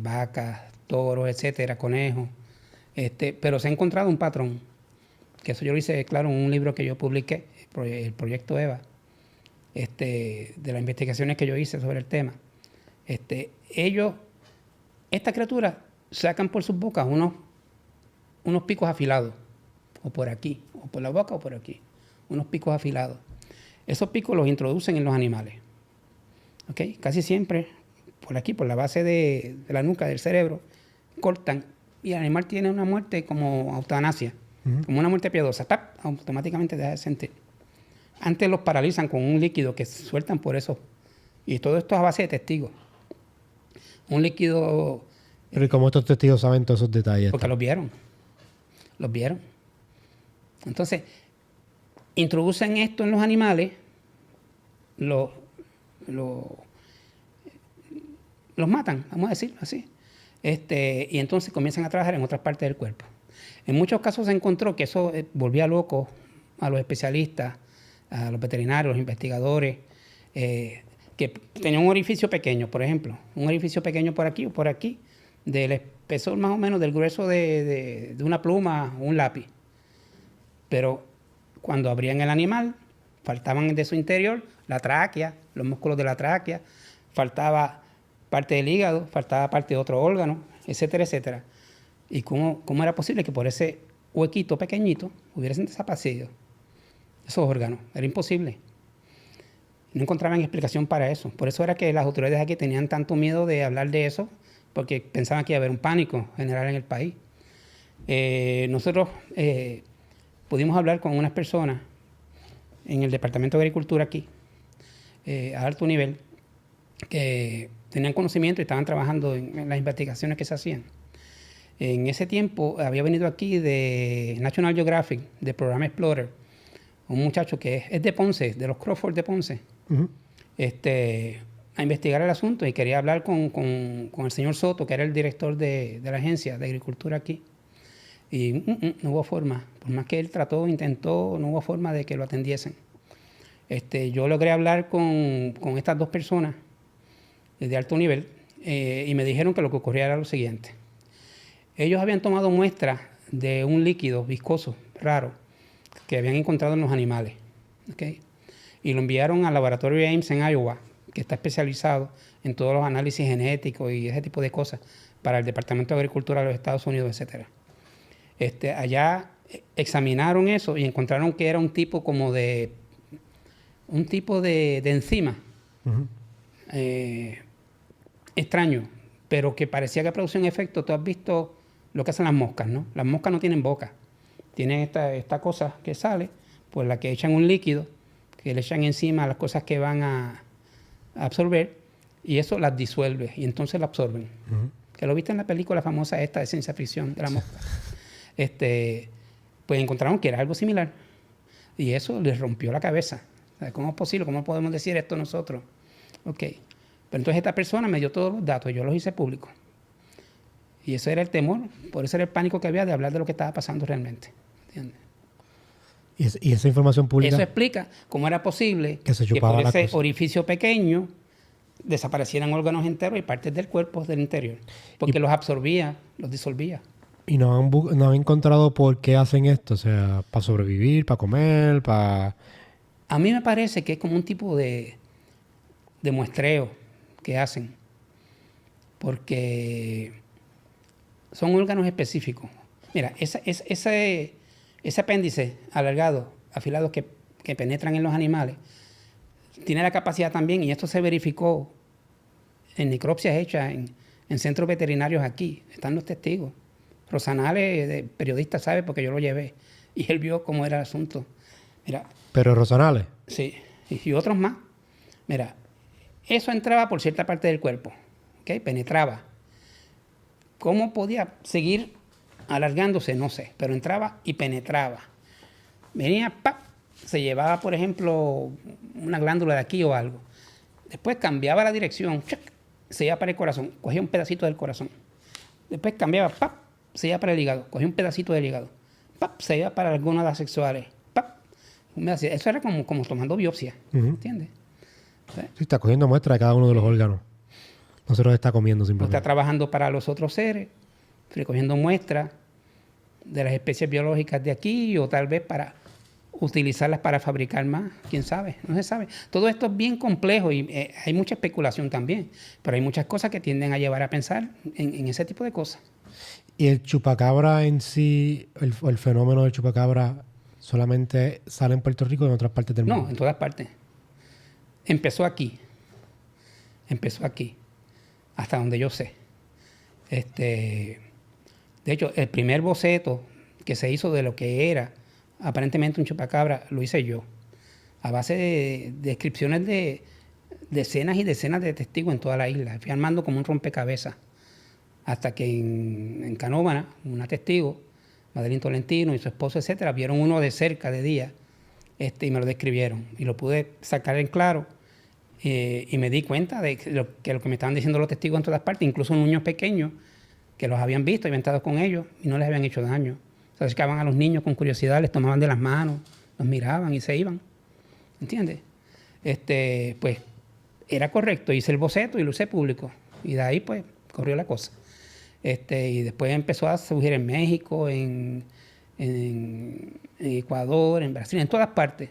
vacas, toros, etcétera, conejos. Pero se ha encontrado un patrón, que eso yo lo hice claro en un libro que yo publiqué, el proyecto EVA, de las investigaciones que yo hice sobre el tema. Estas criaturas sacan por sus bocas unos picos afilados, o por aquí, o por la boca o por aquí, unos picos afilados. Esos picos los introducen en los animales. ¿Okay? Casi siempre por aquí, por la base de la nuca del cerebro, cortan y el animal tiene una muerte como eutanasia, como una muerte piadosa. ¡Pap! Automáticamente deja de sentir. Antes los paralizan con un líquido que sueltan por eso. Y todo esto es a base de testigos. Un líquido... Pero ¿y cómo estos testigos saben todos esos detalles? Porque los vieron. Los vieron. Entonces, introducen esto en los animales, los matan, vamos a decirlo así. Y entonces comienzan a trabajar en otras partes del cuerpo. En muchos casos se encontró que eso volvía locos a los especialistas, a los veterinarios, los investigadores, que tenían un orificio pequeño, por ejemplo, un orificio pequeño por aquí o por aquí, del espesor más o menos del grueso de una pluma o un lápiz. Pero cuando abrían el animal, faltaban de su interior la tráquea, los músculos de la tráquea, faltaba parte del hígado, faltaba parte de otro órgano, etcétera, etcétera. ¿Y cómo era posible que por ese huequito pequeñito hubiesen desaparecido esos órganos? Era imposible. No encontraban explicación para eso. Por eso era que las autoridades aquí tenían tanto miedo de hablar de eso, porque pensaban que iba a haber un pánico general en el país. Nosotros pudimos hablar con unas personas en el Departamento de Agricultura aquí, a alto nivel, que tenían conocimiento y estaban trabajando en las investigaciones que se hacían. En ese tiempo había venido aquí de National Geographic, del programa Explorer, un muchacho que es de Ponce, de los Crawford de Ponce, a investigar el asunto, y quería hablar con el señor Soto, que era el director de la agencia de agricultura aquí. Y no hubo forma. Por más que él trató, intentó, no hubo forma de que lo atendiesen. Yo logré hablar con estas dos personas de alto nivel, y me dijeron que lo que ocurría era lo siguiente. Ellos habían tomado muestras de un líquido viscoso, raro, que habían encontrado en los animales. ¿Okay? Y lo enviaron al laboratorio Ames en Iowa que está especializado en todos los análisis genéticos y ese tipo de cosas para el Departamento de Agricultura de los Estados Unidos, etc. Allá examinaron eso y encontraron que era un tipo de enzima extraño, pero que parecía que producía un efecto. Tú has visto lo que hacen las moscas, ¿no? Las moscas no tienen boca. Tienen esta cosa que sale, pues la que echan un líquido, que le echan encima las cosas que van a absorber, y eso las disuelve, y entonces la absorben. Que lo viste en la película famosa esta de ciencia ficción, de la mosca. Pues encontraron que era algo similar. Y eso les rompió la cabeza. O sea, ¿cómo es posible? ¿Cómo podemos decir esto nosotros? Ok. Pero entonces esta persona me dio todos los datos, yo los hice públicos. Y ese era el temor, por eso era el pánico que había de hablar de lo que estaba pasando realmente. ¿Entiendes? Y esa información pública... Eso explica cómo era posible que que por ese orificio pequeño desaparecieran órganos enteros y partes del cuerpo del interior. Porque los absorbía, los disolvía. ¿Y no han encontrado por qué hacen esto? O sea, ¿para sobrevivir, para comer, para...? A mí me parece que es como un tipo de muestreo que hacen. Porque son órganos específicos. Mira, ese apéndice alargado, afilado que penetran en los animales, tiene la capacidad también, y esto se verificó en necropsias hechas en centros veterinarios aquí. Están los testigos. Rosanales, periodista, sabe porque yo lo llevé. Y él vio cómo era el asunto. Mira. ¿Pero Rosanales? Sí, y otros más. Mira, eso entraba por cierta parte del cuerpo, ¿ok? Penetraba. ¿Cómo podía seguir alargándose? No sé, pero entraba y penetraba. Venía, ¡pap! Se llevaba, por ejemplo, una glándula de aquí o algo. Después cambiaba la dirección, ¡chac! Se iba para el corazón, cogía un pedacito del corazón. Después cambiaba, ¡pap! Se iba para el hígado, cogía un pedacito del hígado. ¡Pap! Se iba para las gónadas sexuales. ¡Pap! Eso era como tomando biopsia, ¿entiendes? Sí, está cogiendo muestras de cada uno de los órganos. No se los está comiendo simplemente. Está trabajando para los otros seres, recogiendo muestras de las especies biológicas de aquí, o tal vez para utilizarlas para fabricar más, quién sabe, no se sabe. Todo esto es bien complejo y hay mucha especulación también, pero hay muchas cosas que tienden a llevar a pensar en ese tipo de cosas. ¿Y el chupacabra en sí, el fenómeno del chupacabra, solamente sale en Puerto Rico o en otras partes del mundo? No, en todas partes. Empezó aquí, hasta donde yo sé. De hecho, el primer boceto que se hizo de lo que era aparentemente un chupacabra lo hice yo, a base de descripciones de decenas y decenas de testigos en toda la isla. Fui armando como un rompecabezas, hasta que en Canóvana, una testigo, Madeline Tolentino y su esposo, etcétera, vieron uno de cerca de día y me lo describieron. Y lo pude sacar en claro y me di cuenta de que lo que me estaban diciendo los testigos en todas partes, incluso niños pequeños que los habían visto, habían estado con ellos y no les habían hecho daño. Se acercaban a los niños con curiosidad, les tomaban de las manos, los miraban y se iban. ¿Entiendes? Pues era correcto, hice el boceto y lo usé público. Y de ahí pues corrió la cosa. Y después empezó a surgir en México, en Ecuador, en Brasil, en todas partes.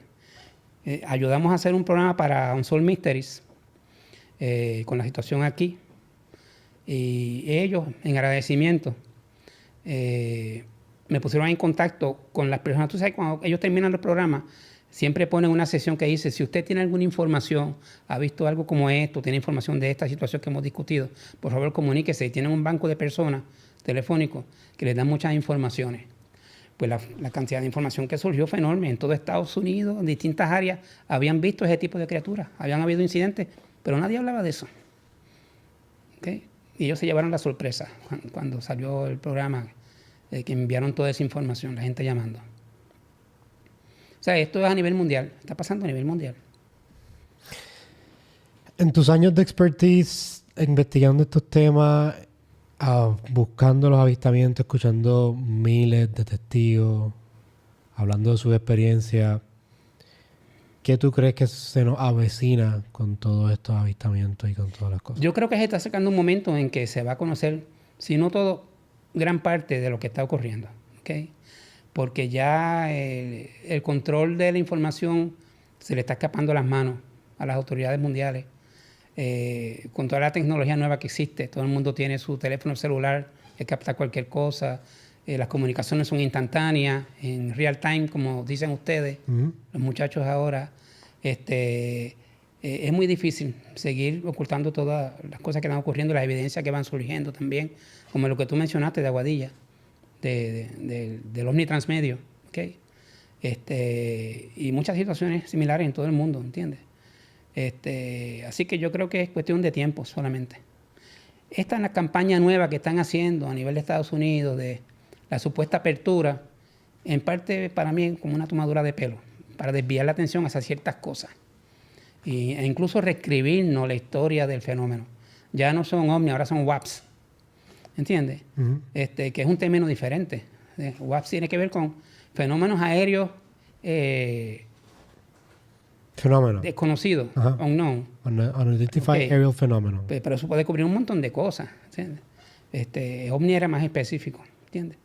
Ayudamos a hacer un programa para Unsolved Mysteries con la situación aquí. Y ellos, en agradecimiento, me pusieron en contacto con las personas. Tú sabes, cuando ellos terminan los programas, siempre ponen una sesión que dice, si usted tiene alguna información, ha visto algo como esto, tiene información de esta situación que hemos discutido, por favor comuníquese. Tienen un banco de personas telefónicos que les dan muchas informaciones. Pues la cantidad de información que surgió fue enorme. En todo Estados Unidos, en distintas áreas, habían visto ese tipo de criaturas. Habían habido incidentes, pero nadie hablaba de eso. ¿Okay? Y ellos se llevaron la sorpresa cuando salió el programa, que enviaron toda esa información, la gente llamando. O sea, esto es a nivel mundial, está pasando a nivel mundial. En tus años de expertise, investigando estos temas, buscando los avistamientos, escuchando miles de testigos, hablando de sus experiencias, ¿qué tú crees que se nos avecina con todos estos avistamientos y con todas las cosas? Yo creo que se está acercando un momento en que se va a conocer, si no todo, gran parte de lo que está ocurriendo. ¿Okay? Porque ya el control de la información se le está escapando a las manos a las autoridades mundiales. con toda la tecnología nueva que existe, todo el mundo tiene su teléfono celular que capta cualquier cosa, las comunicaciones son instantáneas, en real time, como dicen ustedes, los muchachos ahora. Es muy difícil seguir ocultando todas las cosas que están ocurriendo, las evidencias que van surgiendo también, como lo que tú mencionaste de Aguadilla, del OVNI transmedio, ¿okay? Y muchas situaciones similares en todo el mundo, ¿entiendes? Así que yo creo que es cuestión de tiempo solamente. Esta es la campaña nueva que están haciendo a nivel de Estados Unidos de la supuesta apertura, en parte para mí es como una tomadura de pelo, para desviar la atención hacia ciertas cosas. E incluso reescribirnos la historia del fenómeno. Ya no son ovnis, ahora son WAPs. ¿Entiendes? Que es un término diferente. WAPs tiene que ver con fenómenos aéreos desconocidos, unknown. Unidentified Aerial Phenomenon. Pero eso puede cubrir un montón de cosas, ¿entiendes? OVNI era más específico, ¿entiendes?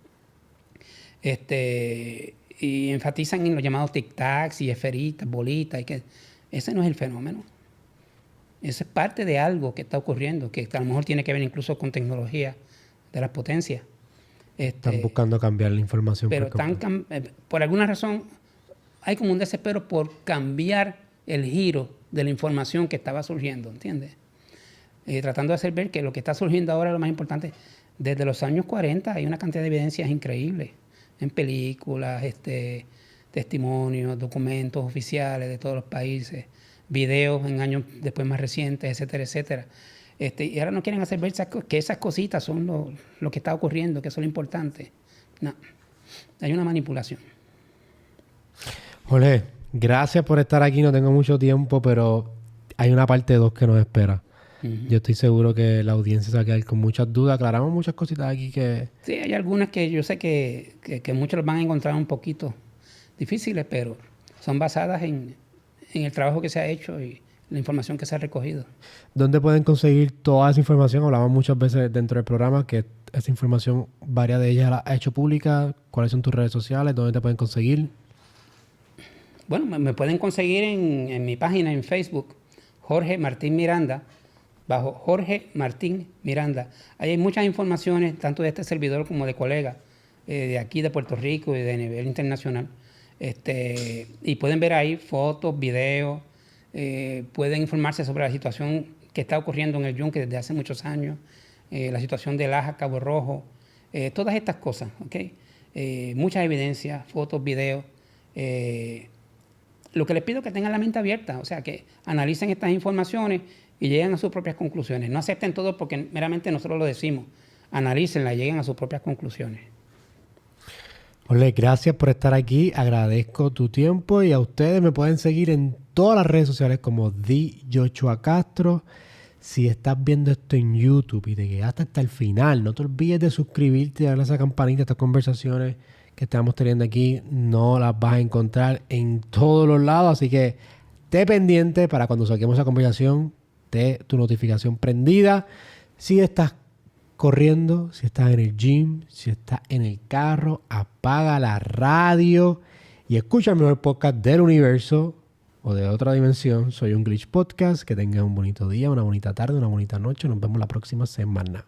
Y enfatizan en los llamados tic-tacs y esferitas, bolitas, y que ese no es el fenómeno. Eso es parte de algo que está ocurriendo, que a lo mejor tiene que ver incluso con tecnología de las potencias. Están buscando cambiar la información. Pero por alguna razón hay como un desespero por cambiar el giro de la información que estaba surgiendo, ¿entiendes? Tratando de hacer ver que lo que está surgiendo ahora es lo más importante. Desde los años 40 hay una cantidad de evidencias increíbles en películas, testimonios, documentos oficiales de todos los países, videos en años después más recientes, etcétera, etcétera. Y ahora no quieren hacer ver que esas cositas son lo que está ocurriendo, que son lo importante. No, hay una manipulación. Jorge, gracias por estar aquí. No tengo mucho tiempo, pero hay una parte 2 que nos espera. Yo estoy seguro que la audiencia se va a quedar con muchas dudas. Aclaramos muchas cositas aquí que... Sí, hay algunas que yo sé que muchos los van a encontrar un poquito difíciles, pero son basadas en el trabajo que se ha hecho y la información que se ha recogido. ¿Dónde pueden conseguir toda esa información? Hablamos muchas veces dentro del programa que esa información, varias de ellas la ha hecho pública. ¿Cuáles son tus redes sociales? ¿Dónde te pueden conseguir? Bueno, me pueden conseguir en mi página en Facebook, Jorge Martín Miranda, bajo Jorge Martín Miranda. Ahí hay muchas informaciones, tanto de este servidor como de colegas de aquí de Puerto Rico y de nivel internacional. Y pueden ver ahí fotos, videos, pueden informarse sobre la situación que está ocurriendo en el Yunque desde hace muchos años, la situación de Laja, Cabo Rojo, todas estas cosas, ¿ok? Muchas evidencias, fotos, videos. Lo que les pido es que tengan la mente abierta, o sea, que analicen estas informaciones y lleguen a sus propias conclusiones. No acepten todo porque meramente nosotros lo decimos. Analícenla y lleguen a sus propias conclusiones. Ole, gracias por estar aquí. Agradezco tu tiempo y a ustedes me pueden seguir en todas las redes sociales como Joshua Castro. Si estás viendo esto en YouTube y te quedaste hasta el final, no te olvides de suscribirte y darle a esa campanita. Estas conversaciones que estamos teniendo aquí no las vas a encontrar en todos los lados, así que esté pendiente para cuando saquemos esa conversación, de tu notificación prendida. Si estás corriendo, si estás en el gym, si estás en el carro, apaga la radio y escucha el mejor podcast del universo o de otra dimensión. Soy un Glitch Podcast. Que tengas un bonito día, una bonita tarde, una bonita noche. Nos vemos la próxima semana.